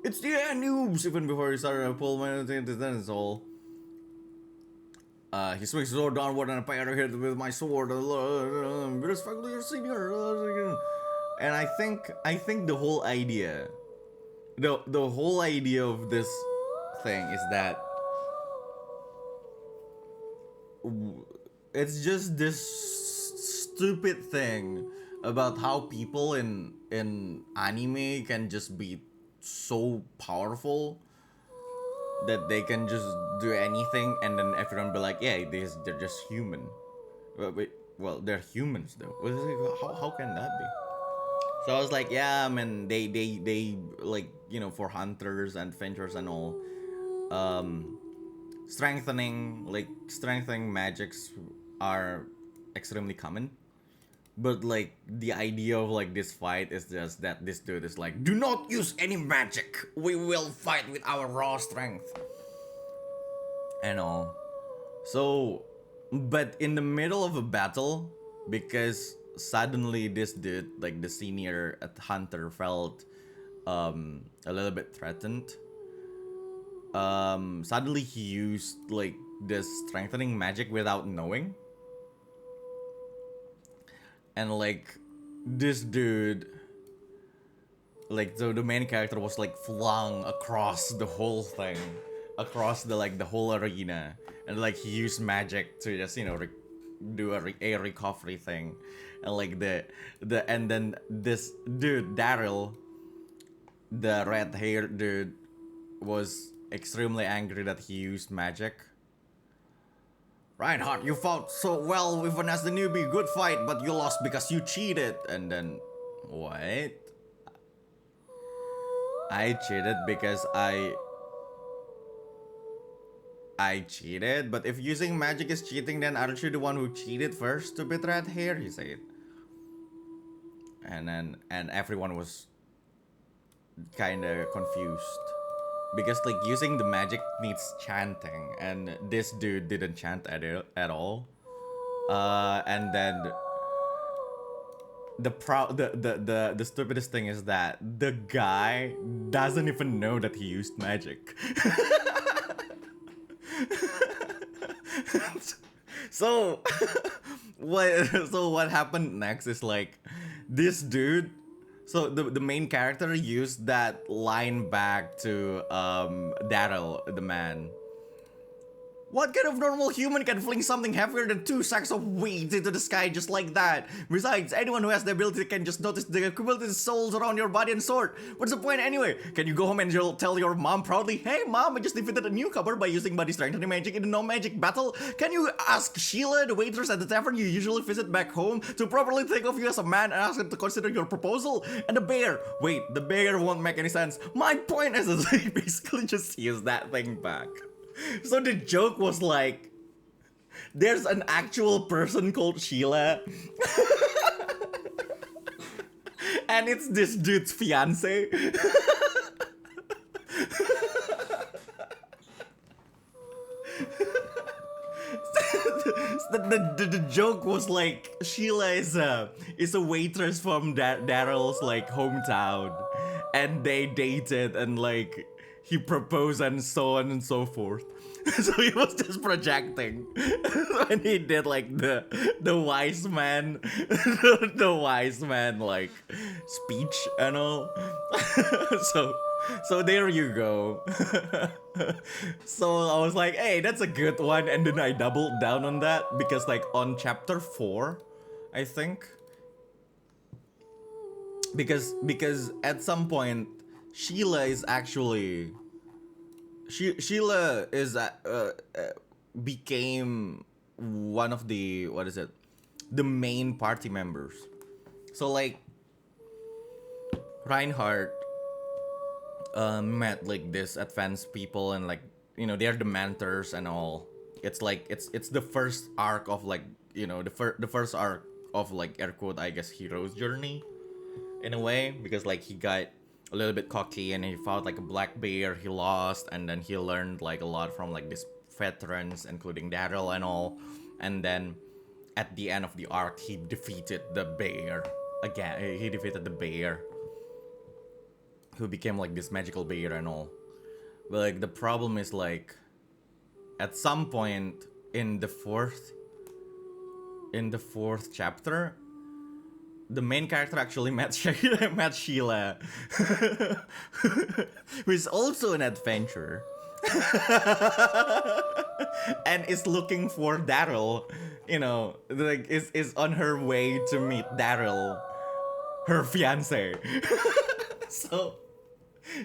It's the end noobs! Even before he started to pull my then it's all. He swings his sword downward and I hit with my sword. Respectfully your senior. And I think the whole idea the whole idea of this thing is that it's just this stupid thing about how people in anime can just be so powerful that they can just do anything and then everyone be like, yeah, they're just human. Well, they're humans though. How can that be? So I was like, yeah, man, they like, you know, for hunters and adventurers and all, strengthening magics are extremely common. But like the idea of like this fight is just that this dude is like, do not use any magic. We will fight with our raw strength. And all. So, but in the middle of a battle, because suddenly this dude, like the senior hunter, felt a little bit threatened. Suddenly he used like this strengthening magic without knowing. And like this dude, like the main character was like flung across the whole thing, across the like the whole arena, and like he used magic to just, you know, do a recovery thing, and like and then this dude Daryl, the red-haired dude, was extremely angry that he used magic. Reinhardt, you fought so well even as the newbie, good fight, but you lost because you cheated. And then, what? I cheated because I cheated? But if using magic is cheating, then aren't you the one who cheated first, stupid red hair? He said. And everyone was kinda confused. Because like using the magic needs chanting, and this dude didn't chant at all. And then the stupidest thing is that the guy doesn't even know that he used magic. So what happened next is like this dude. So the main character used that line back to Daryl, the man. What kind of normal human can fling something heavier than 2 sacks of weeds into the sky just like that? Besides, anyone who has the ability can just notice the cumulative souls around your body and sword. What's the point anyway? Can you go home and you'll tell your mom proudly, "Hey mom, I just defeated a newcomer by using body strengthening magic in a no-magic battle"? Can you ask Sheila, the waitress at the tavern you usually visit back home, to properly think of you as a man and ask him to consider your proposal? And the bear, wait, the bear won't make any sense. My point is that he basically just used that thing back. So the joke was like, there's an actual person called Sheila, and it's this dude's fiance. The joke was like, Sheila is a waitress from Daryl's like hometown, and they dated and like he proposed and so on and so forth. So he was just projecting when he did like the wise man the wise man like speech and all. So there you go. So I was like, hey, that's a good one, and then I doubled down on that because like on chapter 4, I think, because at some point Sheila is actually Sheila is became one of the, what is it, the main party members. So like Reinhardt met like this advanced people, and like, you know, they're the mentors and all. It's like it's the first arc of like, you know, the first arc of like, air quote, I guess, hero's journey in a way, because like he got a little bit cocky and he fought like a black bear, he lost, and then he learned like a lot from like these veterans, including Daryl and all. And then at the end of the arc, he defeated the bear again. He defeated the bear, who became like this magical bear and all. But like the problem is like, at some point in the fourth chapter, the main character actually met Sheila, who is also an adventurer, and is looking for Daryl. You know, like is on her way to meet Daryl, her fiance. So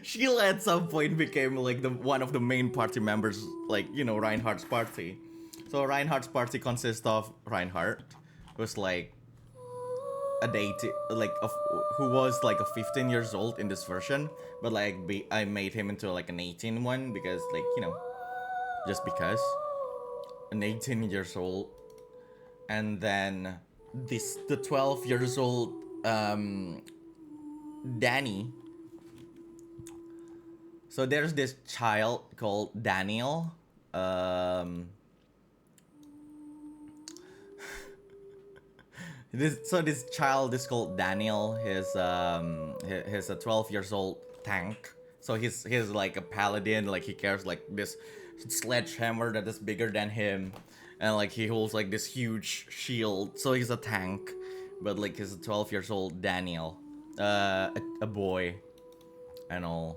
Sheila at some point became like the one of the main party members, like, you know, Reinhardt's party. So Reinhardt's party consists of Reinhardt, who's like a who was like a 15 years old in this version, but like I made him into like an 18 one because, like, you know, just because an 18 years old. And then the 12 years old Danny. So there's this child called Daniel. This child is called Daniel. He's a 12 years old tank. So he's like a paladin. Like, he carries like this sledgehammer that is bigger than him, and like he holds like this huge shield. So he's a tank, but like he's a 12 years old Daniel, a boy, and all.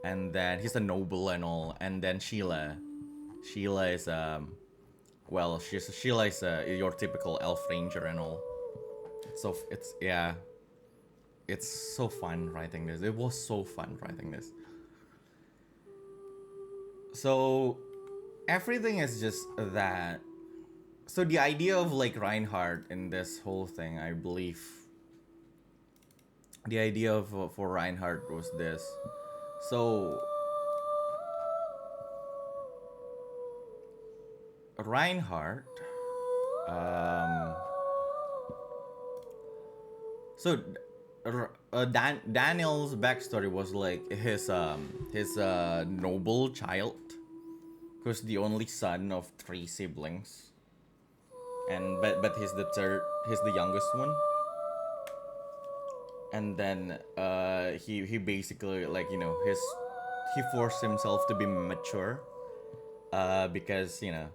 And then he's a noble and all. And then Sheila is well, Sheila is your typical elf ranger and all. So it's so fun writing this. It was so fun writing this. So everything is just that. So the idea of like Reinhardt in this whole thing, I believe, the idea of for Reinhardt was this. So Reinhardt, Daniel's backstory was like his noble child, who's the only son of 3 siblings, and but he's the youngest one. And then he basically, like, you know, he forced himself to be mature, because, you know,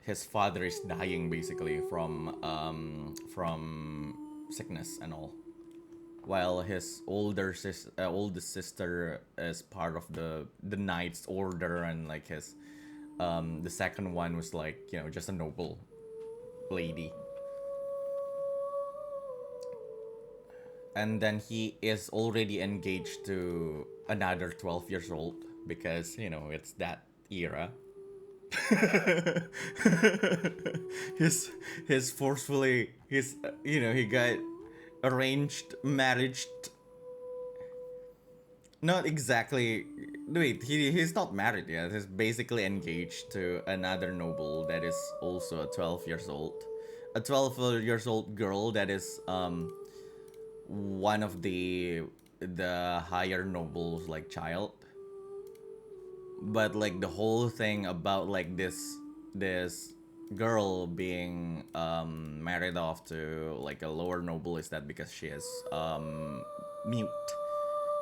his father is dying basically from sickness and all, while his oldest sister is part of the Knight's Order, and like his The second one was like, you know, just a noble lady. And then he is already engaged to another 12 years old because, you know, it's that era. his forcefully his you know, he got arranged marriage. Not exactly. Wait, he's not married yet. He's basically engaged to another noble that is also a 12 years old. A 12 years old girl that is one of the higher nobles like child. But like the whole thing about like this girl being married off to like a lower noble is that because she is mute.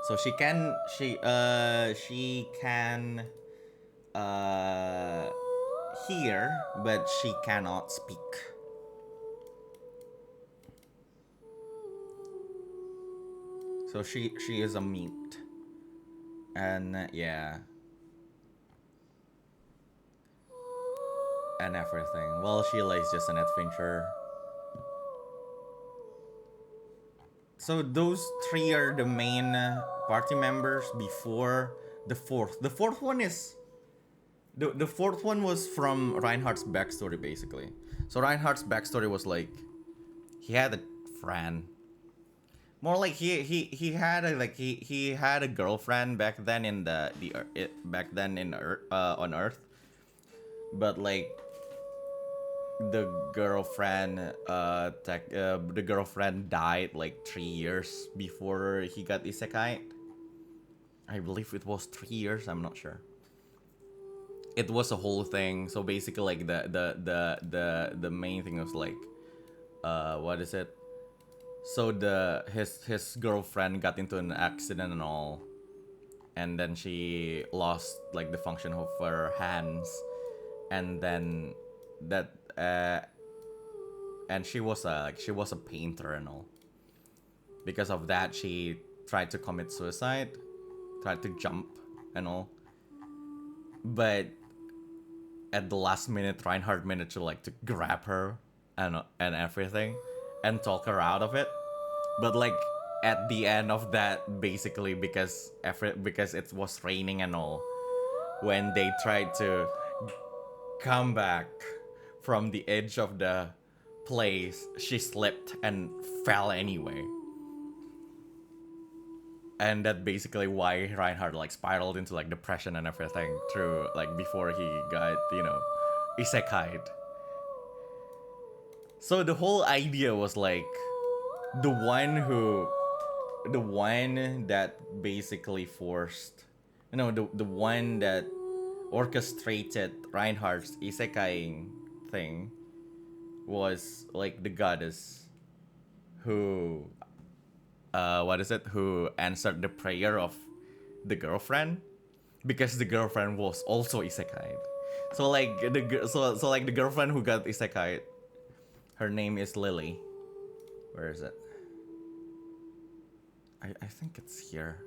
So she can uh hear, but she cannot speak. So she is a mute. And yeah. And everything. Well, Sheila is just an adventurer. So those three are the main party members before the fourth. The fourth one is the fourth one was from Reinhardt's backstory basically. So Reinhardt's backstory was like he had a friend. More like he had a like he had a girlfriend back then in back then in on Earth. But like the girlfriend died like 3 years before he got isekai. I believe it was 3 years. I'm not sure. It was a whole thing. So basically, like the main thing was like, what is it? So his girlfriend got into an accident and all, and then she lost like the function of her hands, and then that and she was a painter and all. Because of that, she tried to commit suicide, tried to jump and all. But at the last minute, Reinhardt managed to like to grab her and everything, and talk her out of it. But like at the end of that, basically because it was raining and all, when they tried to come back from the edge of the place, she slipped and fell anyway. And that basically why Reinhardt like spiraled into like depression and everything through like before he got, you know, isekai'd. So the whole idea was like the one that basically forced, you know, the one that orchestrated Reinhardt's isekaiing thing was like the goddess who who answered the prayer of the girlfriend, because the girlfriend was also isekai. So like the girlfriend who got isekai, her name is Lily. Where is it? I think it's here.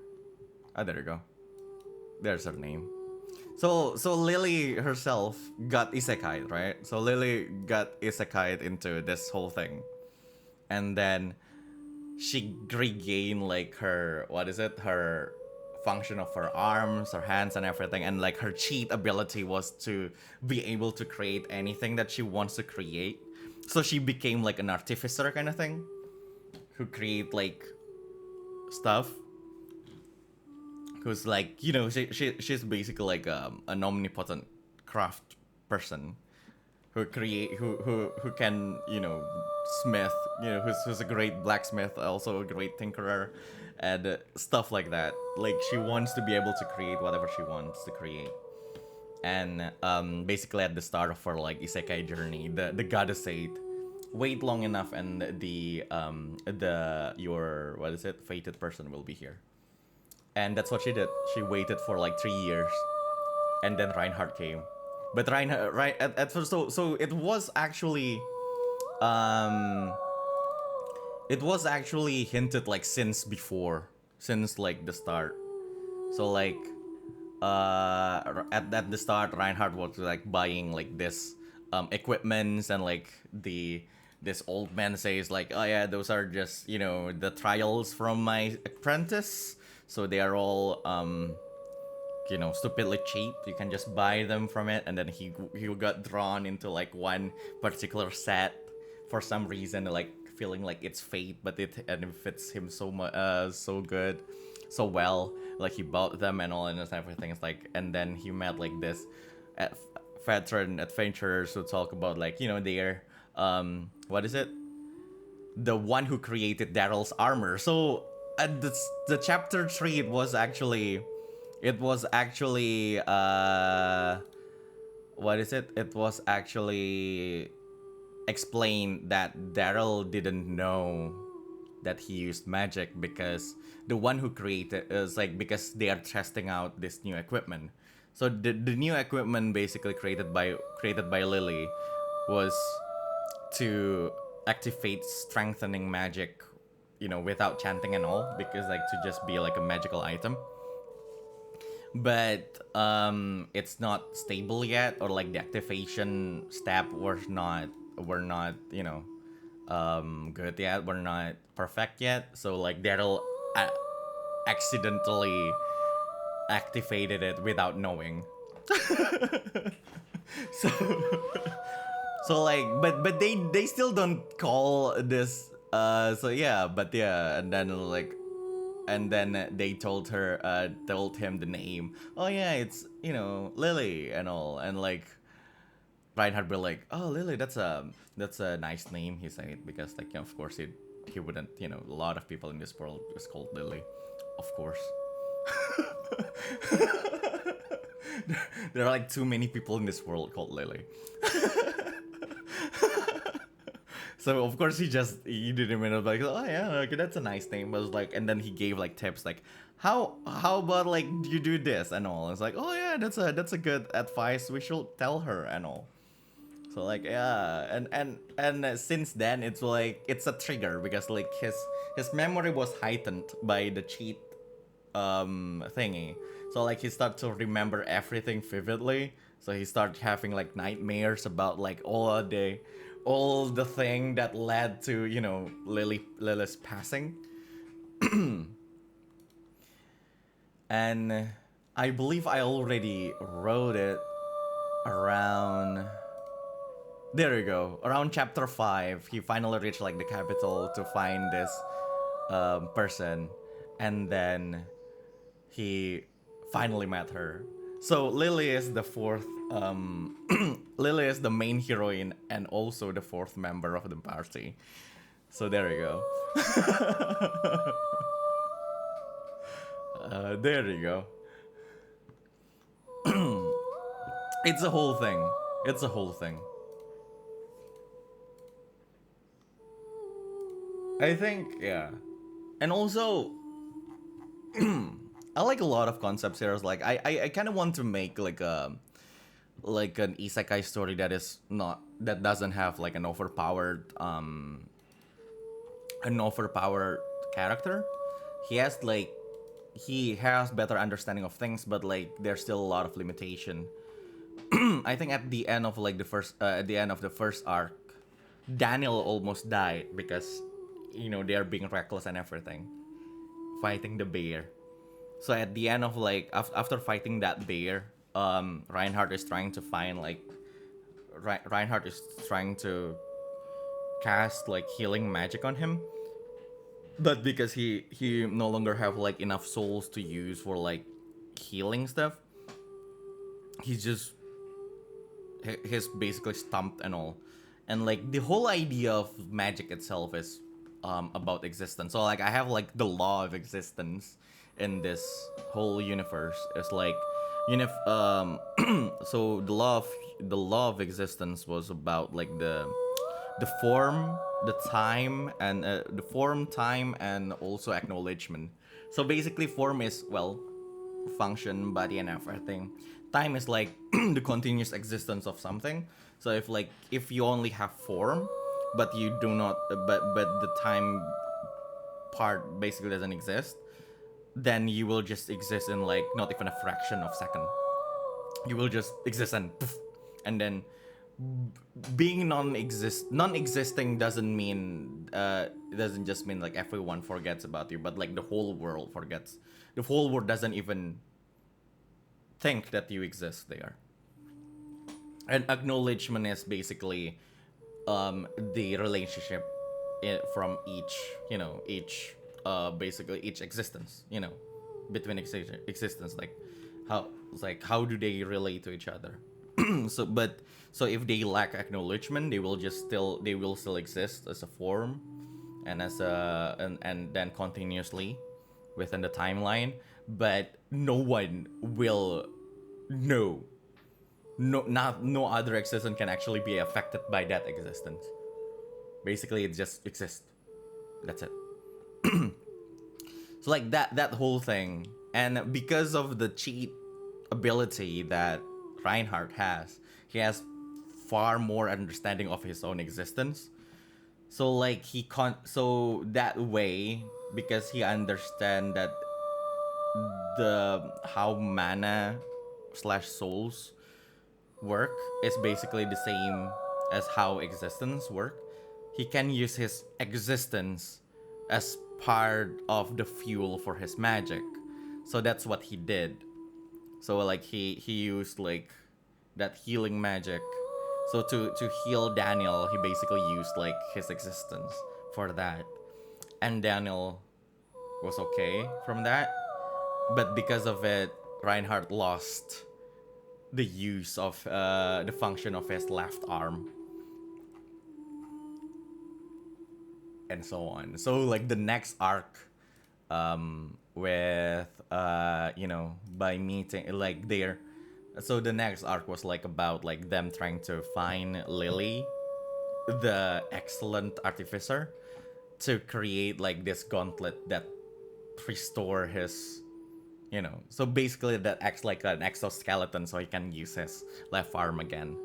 Ah, there you go. There's her name. So Lily herself got isekai, right? So Lily got isekai into this whole thing, and then she regained like her her function of her arms, her hands, and everything, and like her cheat ability was to be able to create anything that she wants to create. So she became like an artificer kind of thing, who create like stuff. Who's like, you know, she's basically like an omnipotent craft person who can, you know, smith, you know, who's a great blacksmith, also a great tinkerer, and stuff like that. Like she wants to be able to create whatever she wants to create. And basically at the start of her like isekai journey, the goddess said, wait long enough and your fated person will be here. And that's what she did. She waited for like 3 years, and then Reinhardt came. But Reinhardt, right at first, so it was actually hinted like since like the start. So like at the start, Reinhardt was like buying like this equipments, and like this old man says like, oh yeah, those are just, you know, the trials from my apprentice, so they are all you know, stupidly cheap. You can just buy them from it. And then he got drawn into like one particular set for some reason, like feeling like it's fate, but it fits him so good, so well. Like he bought them and all and everything. It's like, and then he met like this uh, veteran adventurers who talk about like, you know, their what is it? The one who created Daryl's armor. So at the chapter 3, it was actually what is it? It was actually explained that Daryl didn't know that he used magic, because the one who created is like, because they are testing out this new equipment. So the new equipment basically created by Lily was to activate strengthening magic, you know, without chanting and all, because like to just be like a magical item. But it's not stable yet, or like the activation step were not, you know, good yet, were not perfect yet. So like Daryl accidentally activated it without knowing. So so like, but they still don't call this so yeah, but yeah, and then like, and then they told him the name. Oh yeah, it's, you know, Lily and all. And like Reinhardt be like, oh, Lily, that's a nice name, he said, because like, you know, of course he wouldn't, you know, a lot of people in this world is called Lily, of course. There are like too many people in this world called Lily. So of course he didn't even like, oh yeah, okay, that's a nice name. But it was like, and then he gave like tips like, how about like you do this and all. It's like, oh yeah, that's a good advice. We should tell her and all. So like, yeah, and since then it's like it's a trigger, because like his memory was heightened by the cheat thingy. So like he started to remember everything vividly. So he started having like nightmares about like all the thing that led to, you know, Lily's passing. And I believe I already wrote it around, there you go, around chapter 5. He finally reached like the capital to find this person, and then he finally met her. So Lily is the fourth Lily is the main heroine and also the fourth member of the party. So there you go. There you go. It's a whole thing. It's a whole thing. I think, yeah. And also, I like a lot of concepts here. Like I kind of want to make like an isekai story that doesn't have like an overpowered character. He has like he has better understanding of things, but like there's still a lot of limitation. I think at the end of like the first arc, Daniel almost died because, you know, they are being reckless and everything, fighting the bear. So at the end of like after fighting that bear, Reinhardt is trying to find like Reinhardt is trying to cast like healing magic on him, but because he no longer have like enough souls to use for like healing stuff, he's just he's basically stumped and all. And like the whole idea of magic itself is about existence. So like I have like the law of existence in this whole universe. It's like so the law of existence was about like the form, time, and also acknowledgement. So basically, form is, well, function, body, and everything. Time is like the continuous existence of something. So if you only have form, but you do not, but the time part basically doesn't exist, then you will just exist in like not even a fraction of second. You will just exist and poof, and then being non-existing doesn't mean doesn't just mean like everyone forgets about you, but like the whole world forgets. The whole world doesn't even think that you exist there. And acknowledgement is basically the relationship from each, each basically each existence, between existence, how how do they relate to each other. So if they lack acknowledgement, they will still exist as a form, and as a and then continuously within the timeline, but no one will know. No other existence can actually be affected by that existence. Basically, it just exists. That's it. So like that whole thing, and because of the cheat ability that Reinhardt has, he has far more understanding of his own existence. So like so that way, because he understand that the how mana slash souls work is basically the same as how existence work, he can use his existence as part of the fuel for his magic. So that's what he did. So like he used like that healing magic. So to heal Daniel, he basically used like his existence for that. And Daniel was okay from that. But because of it, Reinhardt lost the use of the function of his left arm, and so on. So like the next arc, with by meeting like their, so the next arc was like about like them trying to find Lily, the excellent artificer, to create like this gauntlet that restore his, so basically that acts like an exoskeleton so he can use his left arm again.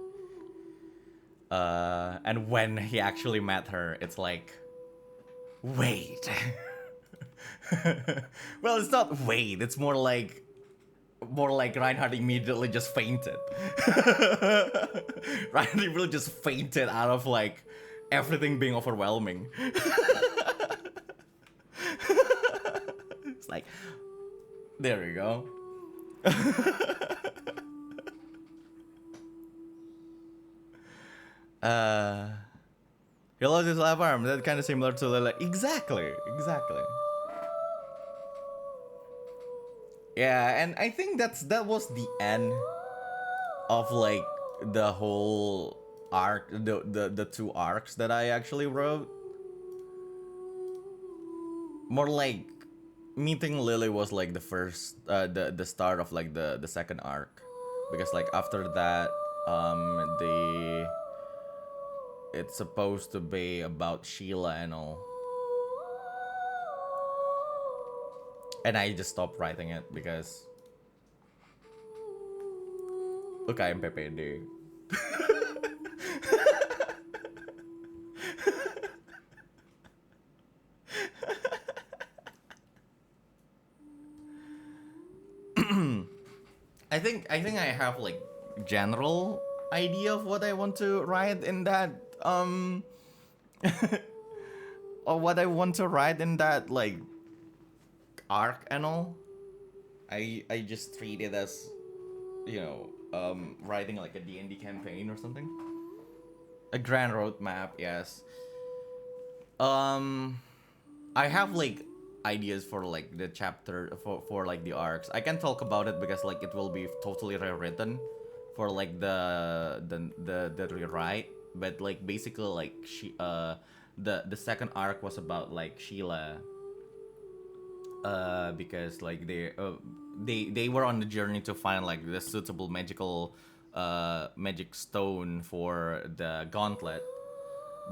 And when he actually met her, it's like, wait. Well, it's not wait, it's more like Reinhardt immediately just fainted. Reinhardt really just fainted out of like everything being overwhelming. It's like, there you go. He lost his left arm. That's kind of similar to Lily. Exactly. Yeah, and I think that was the end of like the whole arc, the two arcs that I actually wrote. More like meeting Lily was like the first, the start of like the second arc, because like after that, it's supposed to be about Sheila and all. And I just stopped writing it because look, I'm PPD. I think I have like general idea of what I want to write in that or what I want to write in that like arc and all. I just treat it as, writing like a D&D campaign or something. A grand roadmap, yes. I have like ideas for like the chapter for like the arcs. I can talk about it because like it will be totally rewritten for like the rewrite. But like basically like the second arc was about like Sheila, because like they were on the journey to find like the suitable magic stone for the gauntlet,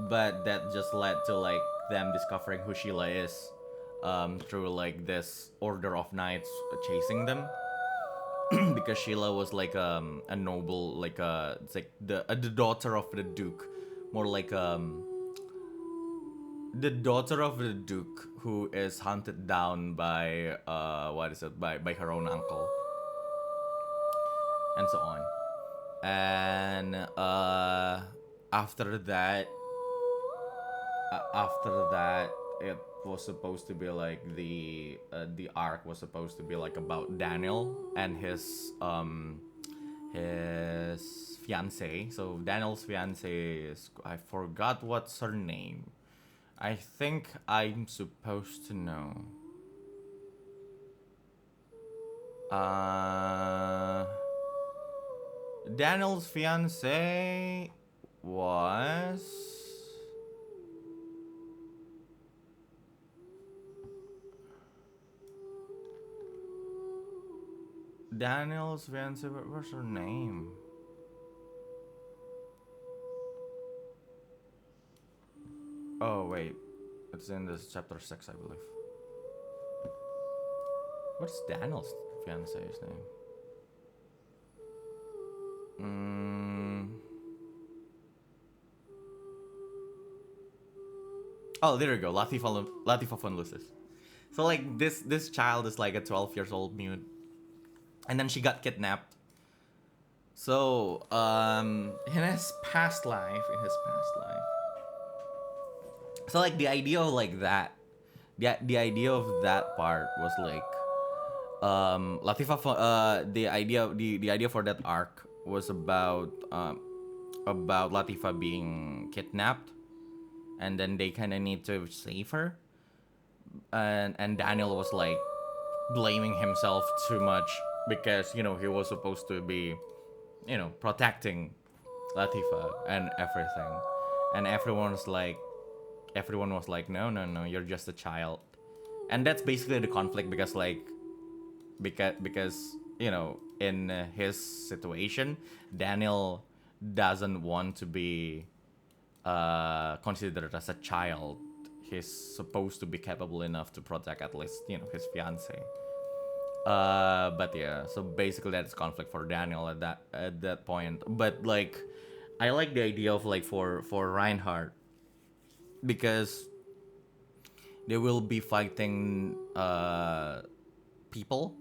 but that just led to like them discovering who Sheila is, through like this order of knights chasing them. Because Sheila was like a noble, like it's like the daughter of the duke, more like the daughter of the duke who is hunted down by what is it, by her own uncle, and so on. And after that, it was supposed to be like the arc was supposed to be like about Daniel and his fiance. So Daniel's fiance is, I forgot what's her name. I think I'm supposed to know. Daniel's fiance was Daniel's fiance. What's her name? Oh wait, it's in this chapter 6, I believe. What's Daniel's fiance's name? Oh, there you go. Latifa von Lucis. So like this child is like a 12 years old mute, and then she got kidnapped. So in his past life, so like the idea of like that, the idea of that part was like the idea for that arc was about Latifa being kidnapped, and then they kind of need to save her, and Daniel was like blaming himself too much because he was supposed to be protecting Latifa and everything, and everyone was like, no, you're just a child. And that's basically the conflict, because in his situation, Daniel doesn't want to be considered as a child. He's supposed to be capable enough to protect at least his fiance. But yeah, so basically that's conflict for Daniel at that point. But like, I like the idea of like for Reinhardt, because they will be fighting people.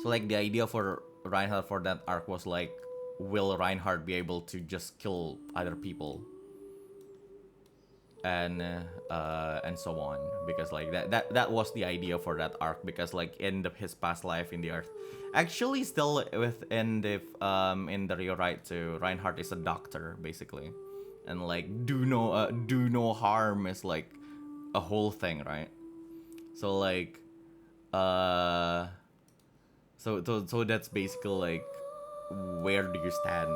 So like the idea for Reinhardt for that arc was like, will Reinhardt be able to just kill other people, and so on, because like that was the idea for that arc, because like his past life in the Earth, actually still within the in the rewrite to Reinhardt is a doctor basically, and like do no harm is like a whole thing, right? So like so that's basically like, where do you stand?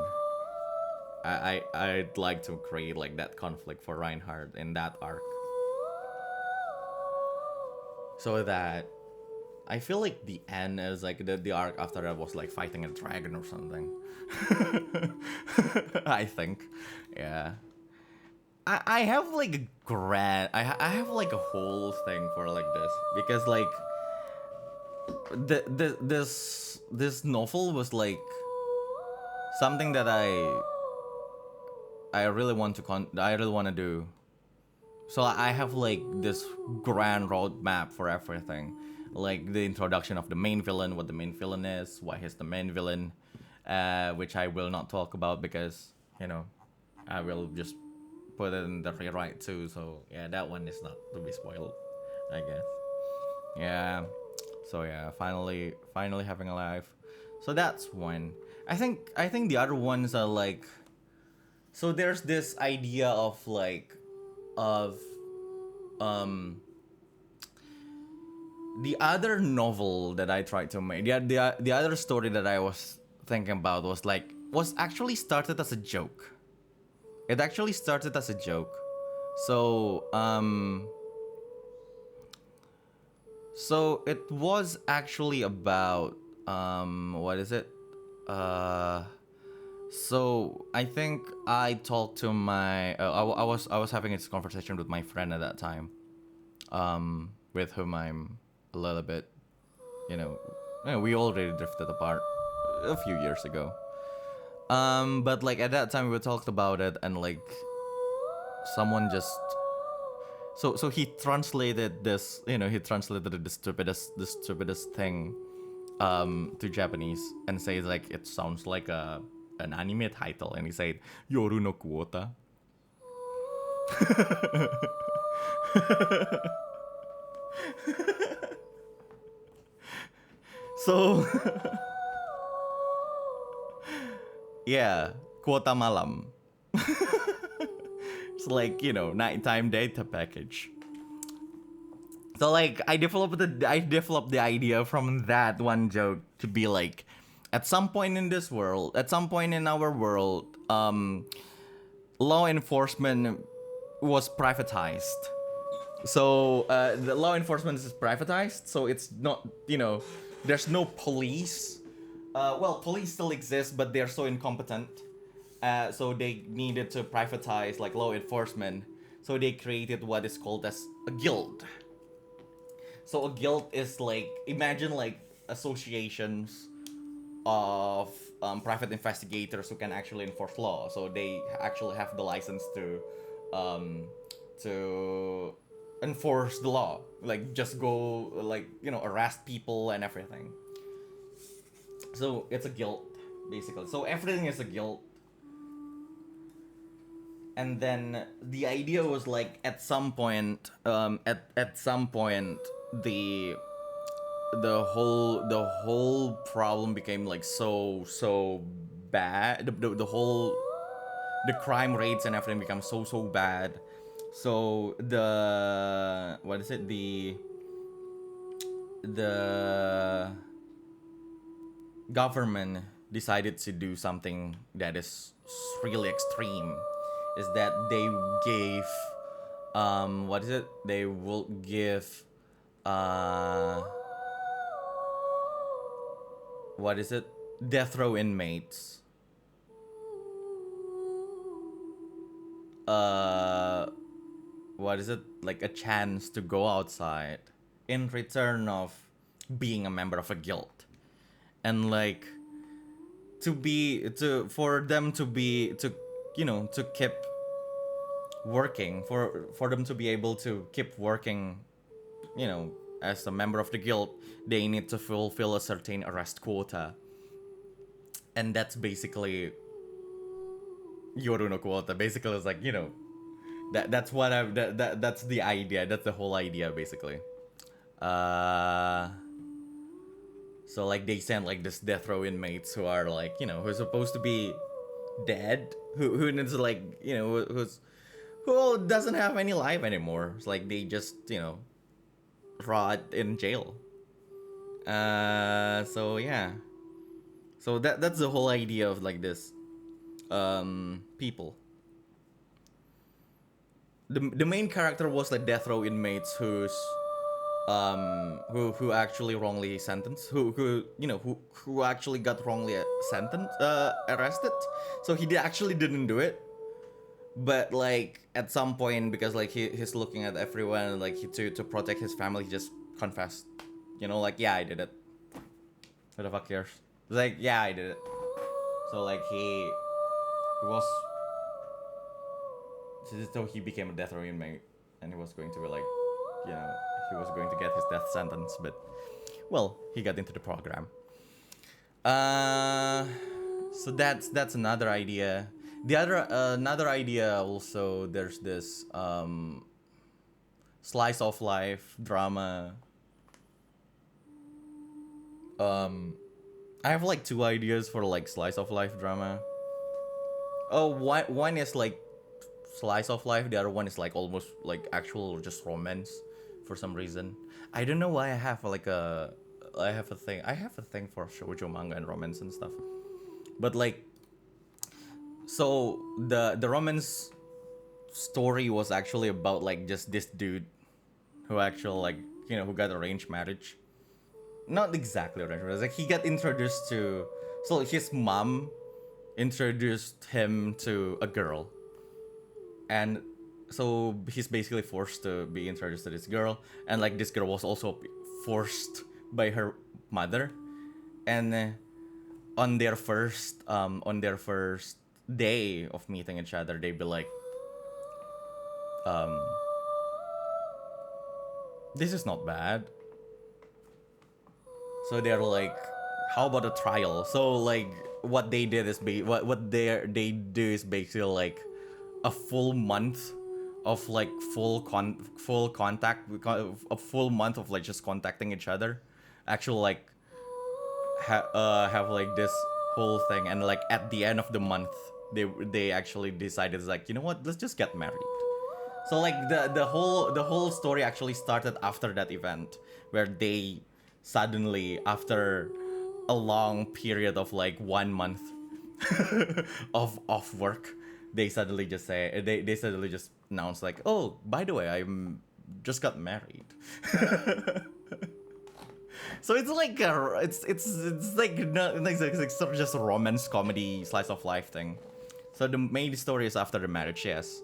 I'd like to create like that conflict for Reinhardt in that arc, so that I feel like the end is like the arc after that was like fighting a dragon or something. I think, yeah. I have like a I have like a whole thing for like this, because like this novel was like something that I really want to do. So I have like this grand roadmap for everything, like the introduction of the main villain, what the main villain is, why he's the main villain, which I will not talk about because I will just put it in the rewrite too. So yeah, that one is not to be spoiled, I guess. Yeah. So yeah, finally having a life. So that's one. I think the other ones are like, so there's this idea of like of the other novel that I tried to make, the other story that I was thinking about was actually started as a joke. It actually started as a joke. So so it was actually about what is it? So I think I talked to my I was having this conversation with my friend at that time, with whom I'm a little bit, we already drifted apart a few years ago. But like at that time we talked about it, and like someone just So he translated this, he translated the stupidest thing to Japanese and says like it sounds like an anime title, and he said Yoru no Kuota. So yeah, kuota malam. It's like, nighttime data package. So like I developed the idea from that one joke to be like, at some point in this world, at some point in our world, law enforcement was privatized. So the law enforcement is privatized, so it's not, there's no police. Well, police still exist, but they're so incompetent. So they needed to privatize like law enforcement. So they created what is called as a guild. So a guild is like, imagine like associations of private investigators who can actually enforce law. So they actually have the license um, to enforce the law, like just go like arrest people and everything. So it's a guild basically. So everything is a guild. And then the idea was like at some point, the the whole problem became like so bad. The crime rates and everything become so bad. So the what is it the government decided to do something that is really extreme. Is that they gave what is it? They will give what is it? Death row inmates what is it? Like a chance to go outside in return of being a member of a guild. And like for them to be to keep working, for them to be able to keep working, as a member of the guild, they need to fulfill a certain arrest quota. And that's basically Yoru no quota. Basically it's like, that's what I that's the idea. That's the whole idea basically. uh so like they send like this death row inmates who are like, who's supposed to be dead, who needs to like, who doesn't have any life anymore. It's like they just, rot in jail. So yeah. So that's the whole idea of like this people. The main character was like death row inmates who actually wrongly sentenced, who actually got wrongly sentenced, arrested. So he actually didn't do it, but like at some point, because like he's looking at everyone, like to protect his family, he just confessed, like, yeah, I did it. Who the fuck cares? It's like, yeah, I did it. So like he was, so he became a death row inmate, and he was going to be like, he was going to get his death sentence, but well, he got into the program. So that's another idea. The other another idea also, there's this slice of life drama. I have like two ideas for like slice of life drama. Oh, one is like slice of life. The other one is like almost like actual just romance for some reason. I don't know why I have a thing for shoujo manga and romance and stuff. But like, so the romance story was actually about like just this dude who actually like, who got arranged marriage. Not exactly arranged marriage. Like he got introduced to, so his mom introduced him to a girl, and so he's basically forced to be introduced to this girl, and like this girl was also forced by her mother. And on their first day of meeting each other, they'd be like, this is not bad. So they're like, how about a trial? So like what they did is they do is basically like a full month of like full contact, a full month of like just contacting each other. Actually like have like this whole thing, and like at the end of the month they actually decided like, you know what, let's just get married. So like the whole story actually started after that event, where they suddenly, after a long period of like 1 month of off work, they suddenly just announced like, oh, by the way, I'm just got married. So it's like it's like no, it's sort of just a romance comedy slice of life thing. So the main story is after the marriage, yes.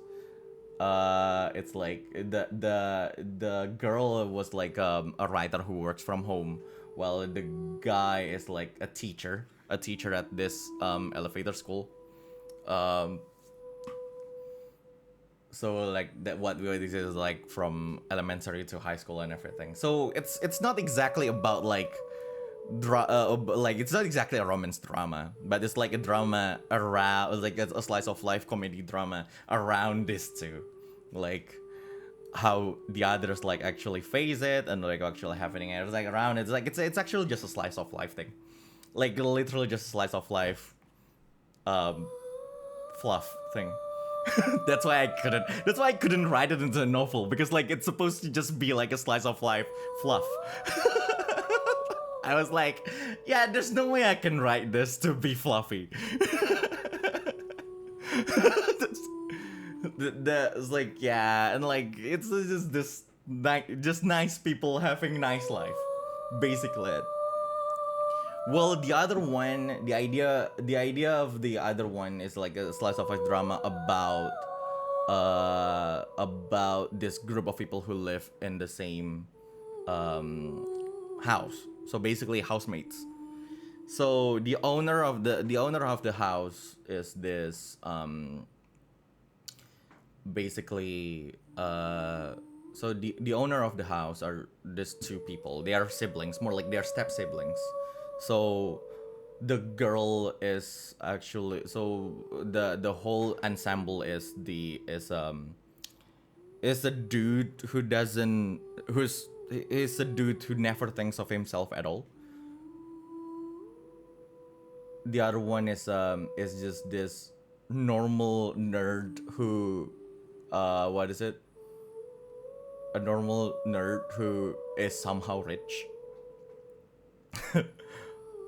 It's like the girl was like a writer who works from home, while the guy is like a teacher at this elevator school. Um, so like that, what we this is like from elementary to high school and everything. So it's not exactly about like like it's not exactly a romance drama, but it's like a drama around, like a slice of life comedy drama around this too, like how the others like actually face it and like actually happening, and it's like around it's like it's actually just a slice of life thing, like literally just a slice of life um fluff thing. That's why I couldn't write it into a novel, because like it's supposed to just be like a slice of life fluff. I was like, yeah, there's no way I can write this to be fluffy. It's like, yeah, and like it's just this just nice people having nice life, basically it. Well, the other one, the idea of the other one is like a slice of life drama about this group of people who live in the same um house. So basically housemates. So the owner of the house is this basically so the owner of the house are these two people. They are siblings, more like they are step siblings. So the girl is actually, so the whole ensemble is a dude who doesn't who's is a dude who never thinks of himself at all. The other one is just this normal nerd who what is it, a normal nerd who is somehow rich.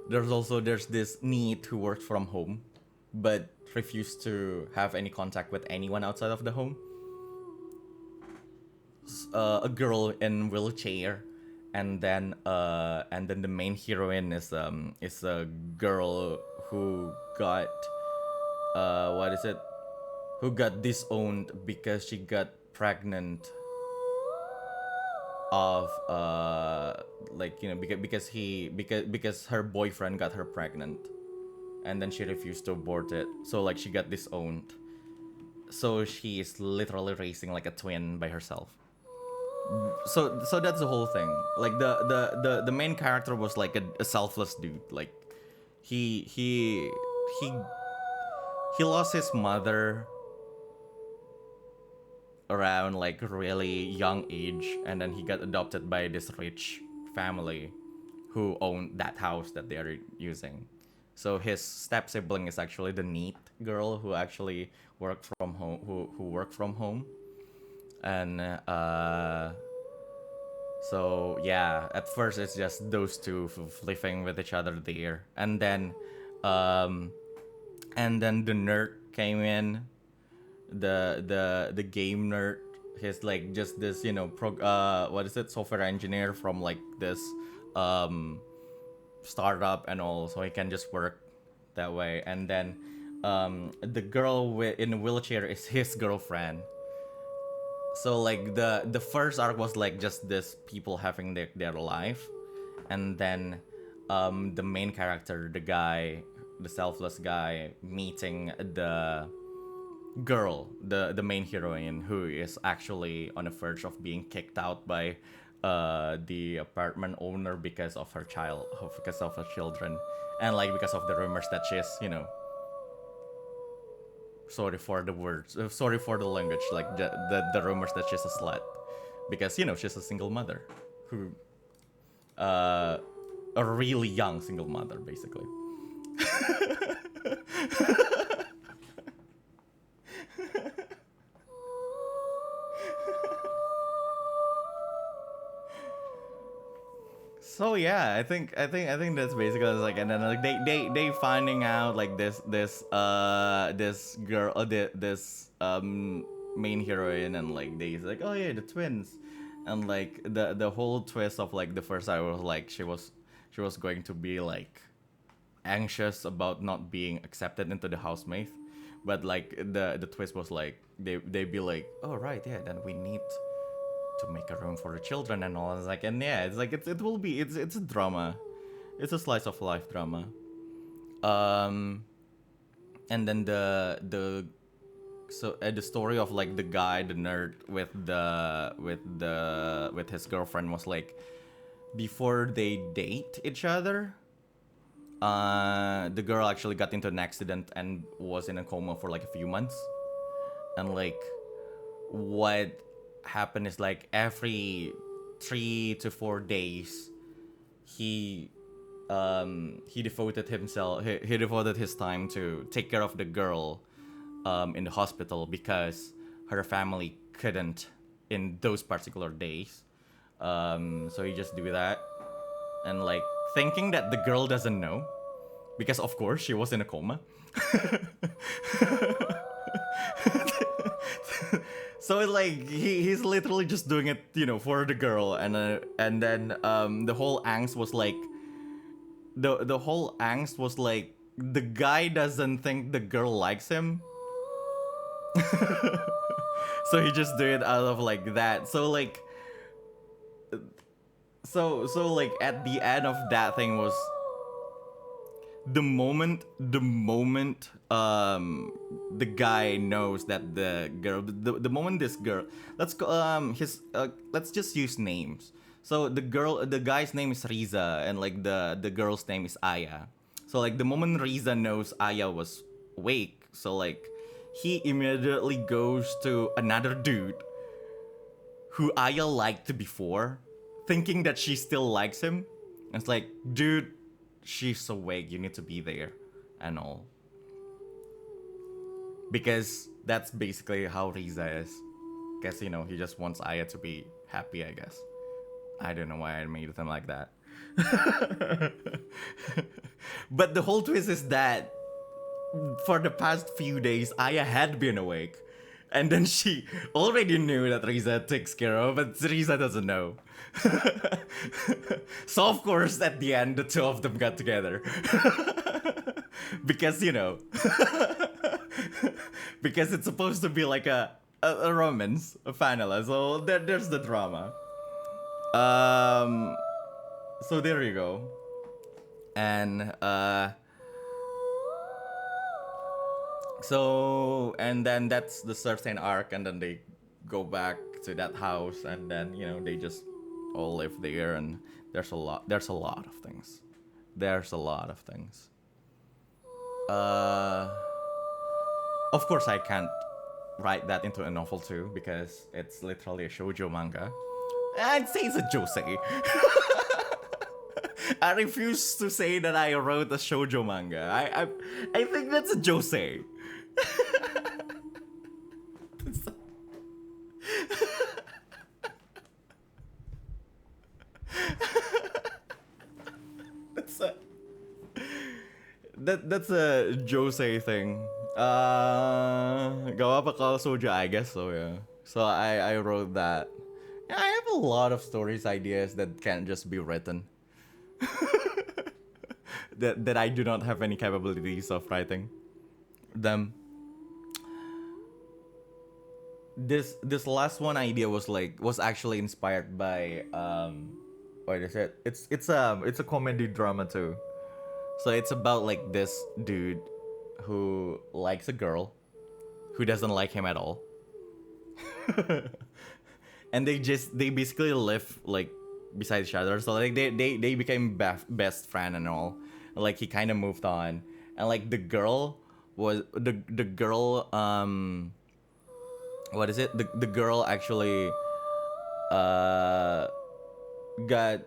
There's this NEET who works from home but refused to have any contact with anyone outside of the home. A girl in wheelchair, and then the main heroine is a girl who got what is it, who got disowned because she got pregnant of like, you know, because her boyfriend got her pregnant, and then she refused to abort it, so like she got disowned. So she is literally raising like a twin by herself. So that's the whole thing. Like the main character was like a selfless dude. Like he he lost his mother around like really young age, and then he got adopted by this rich family who owned that house that they are using. So his step sibling is actually the neat girl who actually worked from home, who worked from home. And so yeah, at first it's just those two living with each other there, um and then the nerd came in, the game nerd. He's like just this, you know, what is it, software engineer from like this um startup and all, so he can just work that way. And then the girl in a wheelchair is his girlfriend. So like the first arc was like just this people having their life, and then the main character, the guy, the selfless guy, meeting the girl, the main heroine, who is actually on the verge of being kicked out by the apartment owner because of because of her children, and like because of the rumors that she's, sorry for the words, sorry for the language, like the rumors that she's a slut, because she's a single mother who, uh, a really young single mother, basically. So yeah, I think that's basically like, and then like they finding out like this girl, this main heroine, and like they like, oh yeah, the twins, and like the whole twist of like the first I was like she was going to be like anxious about not being accepted into the housemate, but like the twist was like they'd be like, oh right, yeah, then we need to make a room for the children and all. It's like, and yeah, it's like it will be, it's a drama, it's a slice of life drama. um and then the story of like the guy, the nerd with his girlfriend was like, before they date each other, the girl actually got into an accident and was in a coma for like a few months. And like what happened is like every 3 to 4 days he devoted his time to take care of the girl in the hospital, because her family couldn't in those particular days. So he just do that, and like thinking that the girl doesn't know, because of course she was in a coma. So it's like he's literally just doing it, for the girl, and then the whole angst was like the guy doesn't think the girl likes him. So he just do it out of like that. So like like at the end of that thing was the moment the guy knows that the moment this girl, let's go let's just use names. So the guy's name is Riza, and like the girl's name is Aya. So like the moment Riza knows Aya was awake, so like he immediately goes to another dude who Aya liked before, thinking that she still likes him. And it's like, dude, she's awake, you need to be there and all. Because that's basically how Riza is. Guess, he just wants Aya to be happy, I guess. I don't know why I made him like that. But the whole twist is that for the past few days, Aya had been awake. And then she already knew that Riza takes care of, but Riza doesn't know. So of course, at the end, the two of them got together. Because, because it's supposed to be like a romance, finally. So there's the drama. So there you go. And so, and then that's the certain arc, and then they go back to that house, and then they just all live there, and there's a lot of things. uh of course I can't write that into a novel too, because it's literally a shoujo manga. I'd say it's a josei. I refuse to say that I wrote a shoujo manga. I think that's a josei. That's a josei thing. Gawa pa ka soja, I guess so, yeah. So I wrote that. Yeah, I have a lot of stories ideas that can't just be written. that I do not have any capabilities of writing them. This last one idea was actually inspired by what is it? It's a comedy drama too. So it's about like this dude who likes a girl who doesn't like him at all. and they basically live like beside each other. So like they became best friend and all. Like he kind of moved on, and like the girl was the girl what is it? The girl actually uh got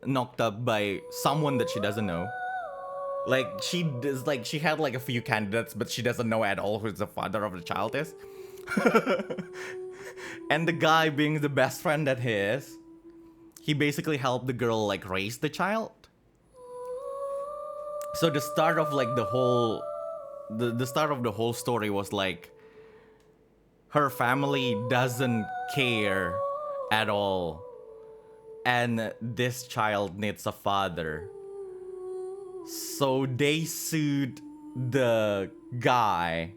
knocked up by someone that she doesn't know. Like she had like a few candidates, but she doesn't know at all who the father of the child is. And the guy, being the best friend that he is, he basically helped the girl like raise the child. So the start of like the start of the whole story was like her family doesn't care at all, and this child needs a father. So they sued the guy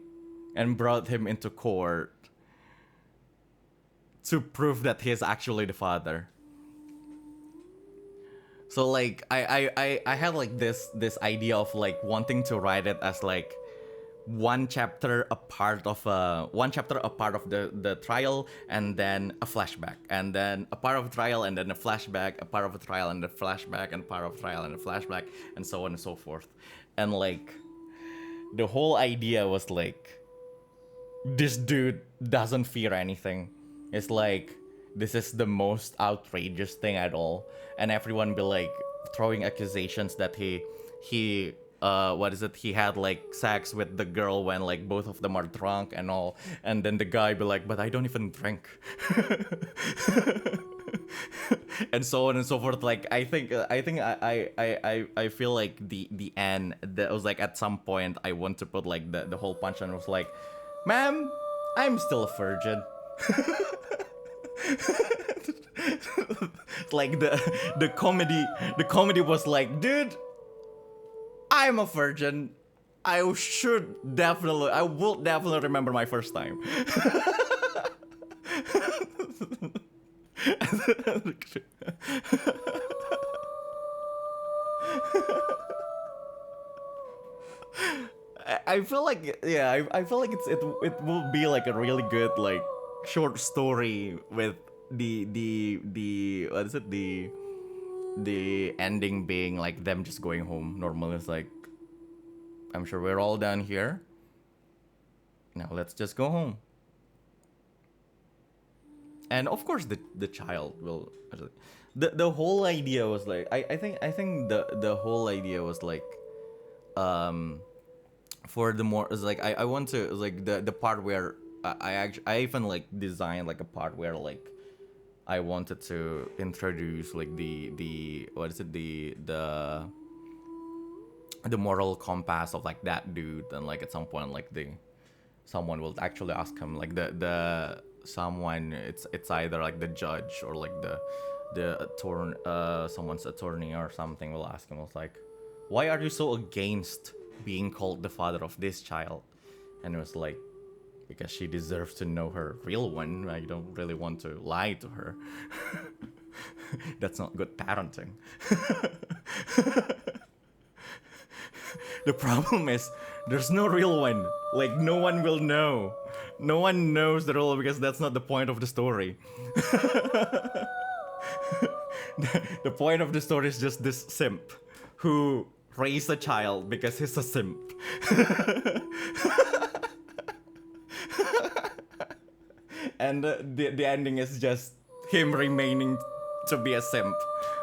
and brought him into court to prove that he's actually the father. So like I had like this idea of like wanting to write it as like one chapter a part of the trial, and then a flashback, and then a part of the trial, and then a flashback, a part of the trial, and a flashback, and a part of the trial, and a flashback, and so on and so forth. And like the whole idea was like this dude doesn't fear anything. It's like this is the most outrageous thing at all, and everyone be like throwing accusations that he what is it, he had like sex with the girl when like both of them are drunk and all, and then the guy be like, but I don't even drink. And so on and so forth. Like I feel like the end that was like at some point I want to put like the whole punch and was like, ma'am, I'm still a virgin. Like the comedy was like, dude, I'm a virgin. I will definitely remember my first time. I feel like, yeah, I feel like it will be like a really good like short story with the what is it, the ending being like them just going home normal. It's like, I'm sure we're all done here. Now let's just go home. And of course the child will, the whole idea was like, I think the whole idea was like for the more is like I want to like the part where I even like designed like a part where like I wanted to introduce like the what is it, the moral compass of like that dude, and like at some point like someone will actually ask him, like the someone, it's either like the judge or like the attorney, someone's attorney or something will ask him, was like, why are you so against being called the father of this child? And it was like, because she deserves to know her real one. I don't really want to lie to her. That's not good parenting. The problem is there's no real one. Like no one will know. No one knows the real, because that's not the point of the story. The point of the story is just this simp who raised a child because he's a simp. And the ending is just him remaining to be a simp,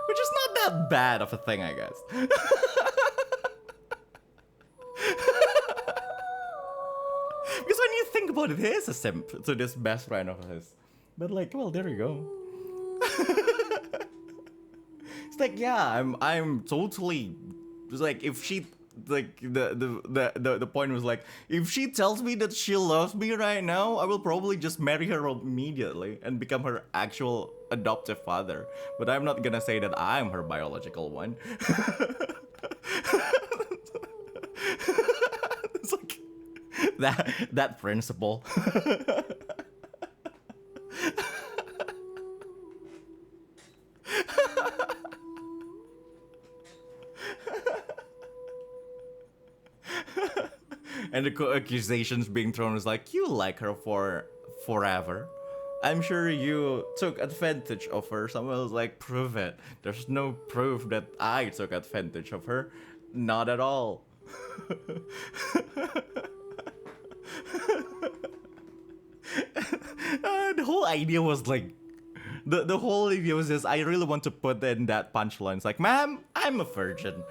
which is not that bad of a thing, I guess. Because when you think about it, he is a simp to this best friend of his. But like, well, there you go. It's like, yeah, I'm totally, it's like, if she, like the point was like, if she tells me that she loves me right now, I will probably just marry her immediately and become her actual adoptive father. But I'm not gonna say that I'm her biological one. It's like that principle. And the accusations being thrown is like, you like her for forever. I'm sure you took advantage of her. Someone was like, prove it. There's no proof that I took advantage of her. Not at all. The whole idea was like, the whole idea was just, I really want to put in that punchline. It's like, ma'am, I'm a virgin.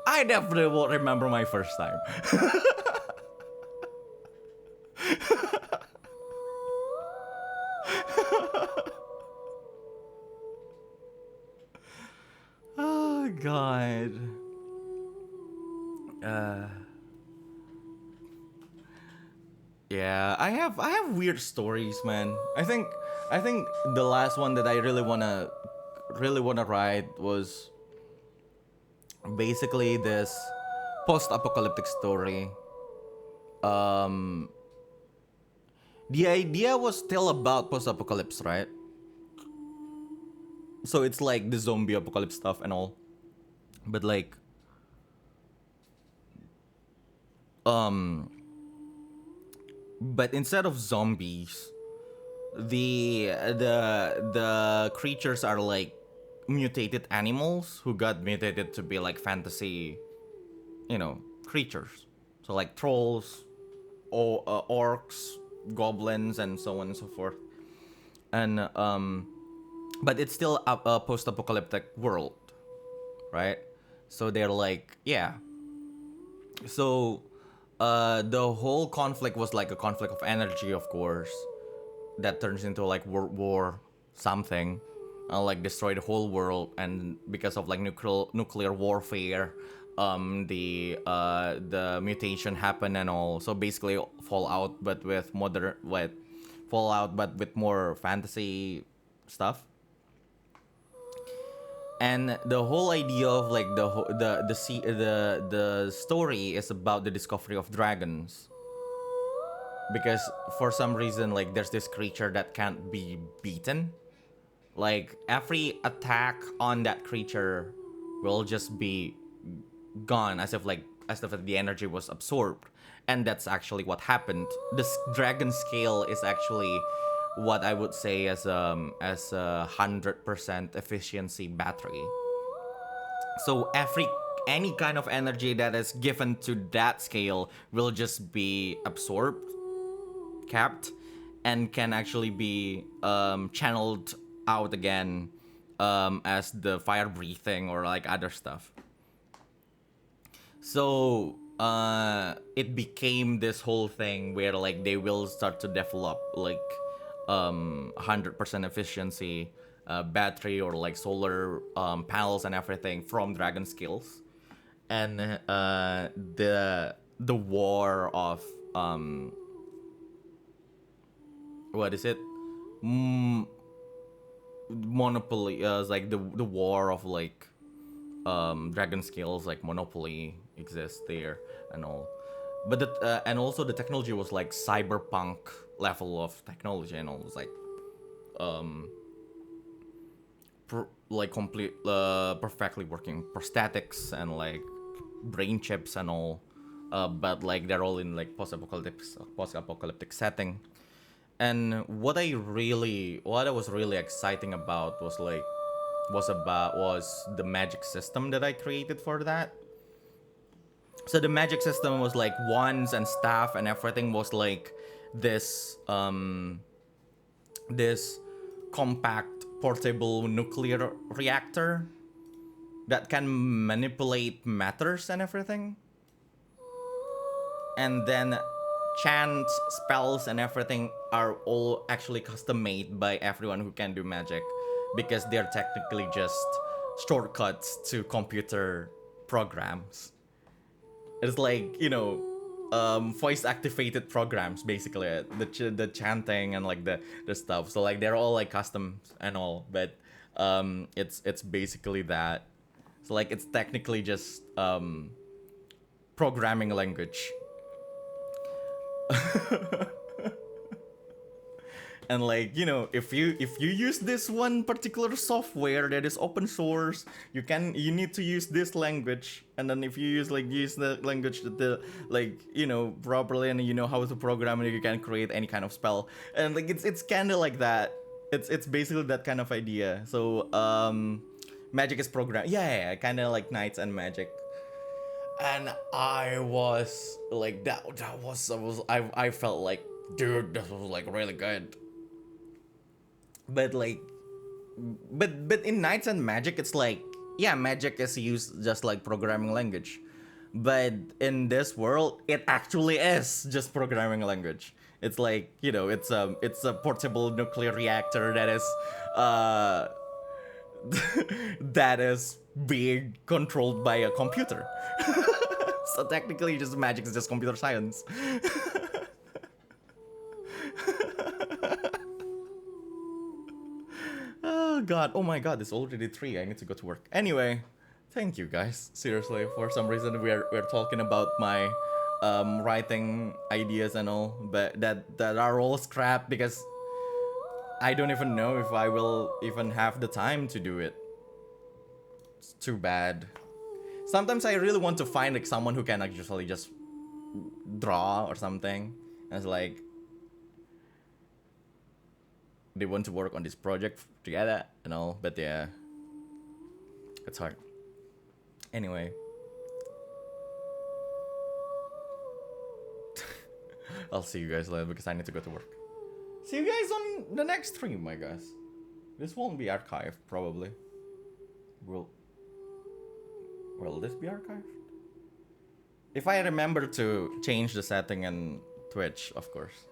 I definitely won't remember my first time. Oh god. Uh, yeah, I have weird stories, man. I think the last one that I really wanna write was basically this post-apocalyptic story. Um, the idea was still about post-apocalypse, right? So it's like the zombie apocalypse stuff and all, but like, um, but instead of zombies, the creatures are like mutated animals who got mutated to be like fantasy, creatures. So like trolls, or orcs, goblins, and so on and so forth. And but it's still a post-apocalyptic world, right? So they're like, yeah. So the whole conflict was like a conflict of energy, of course, that turns into like World War something, like destroy the whole world, and because of like nuclear warfare, the mutation happened and all. So basically Fallout, but with Fallout, but with more fantasy stuff. And the whole idea of like the story is about the discovery of dragons, because for some reason like there's this creature that can't be beaten. Like every attack on that creature will just be gone, as if the energy was absorbed. And that's actually what happened. This dragon scale is actually what I would say as a 100% efficiency battery. So any kind of energy that is given to that scale will just be absorbed, capped, and can actually be channeled out again, as the fire breathing or like other stuff. So it became this whole thing where like they will start to develop like 100% efficiency battery or like solar panels and everything from dragon skills. And the war of what is it, mm, monopoly, is like the war of like dragon skills, like monopoly exists there and all. But and also the technology was like cyberpunk level of technology, and all. It was like um like complete perfectly working prosthetics and like brain chips and all. But like they're all in like post-apocalyptic setting. And what I was really exciting about was the magic system that I created for that. So the magic system was like wands and staff, and everything was like this this compact portable nuclear reactor that can manipulate matters and everything. And then chants, spells, and everything are all actually custom made by everyone who can do magic, because they're technically just shortcuts to computer programs. It's like, voice activated programs, basically. The chanting and like the stuff. So like they're all like custom and all, but it's basically that. So like it's technically just programming language. And like, if you use this one particular software that is open source, you need to use this language. And then if you use the language that the like, properly, and you know how to program it, you can create any kind of spell. And like it's kind of like that. It's basically that kind of idea. So magic is program. Yeah, kind of like knights and magic. And I was like, I felt like, dude, this was like really good. But like, but in Knights and Magic, it's like, yeah, magic is used just like programming language. But in this world, it actually is just programming language. It's like, it's a portable nuclear reactor that is uh that is being controlled by a computer. So technically, just magic is just computer science. Oh god, oh my god, it's already 3. I need to go to work. Anyway, thank you guys. Seriously, for some reason we're talking about my writing ideas and all, but that are all scrap because I don't even know if I will even have the time to do it. It's too bad. Sometimes I really want to find like someone who can actually just draw or something. And it's like they want to work on this project together and all, but yeah, it's hard. Anyway, I'll see you guys later because I need to go to work. See you guys on the next stream, I guess. This won't be archived, probably. Will this be archived? If I remember to change the setting in Twitch, of course.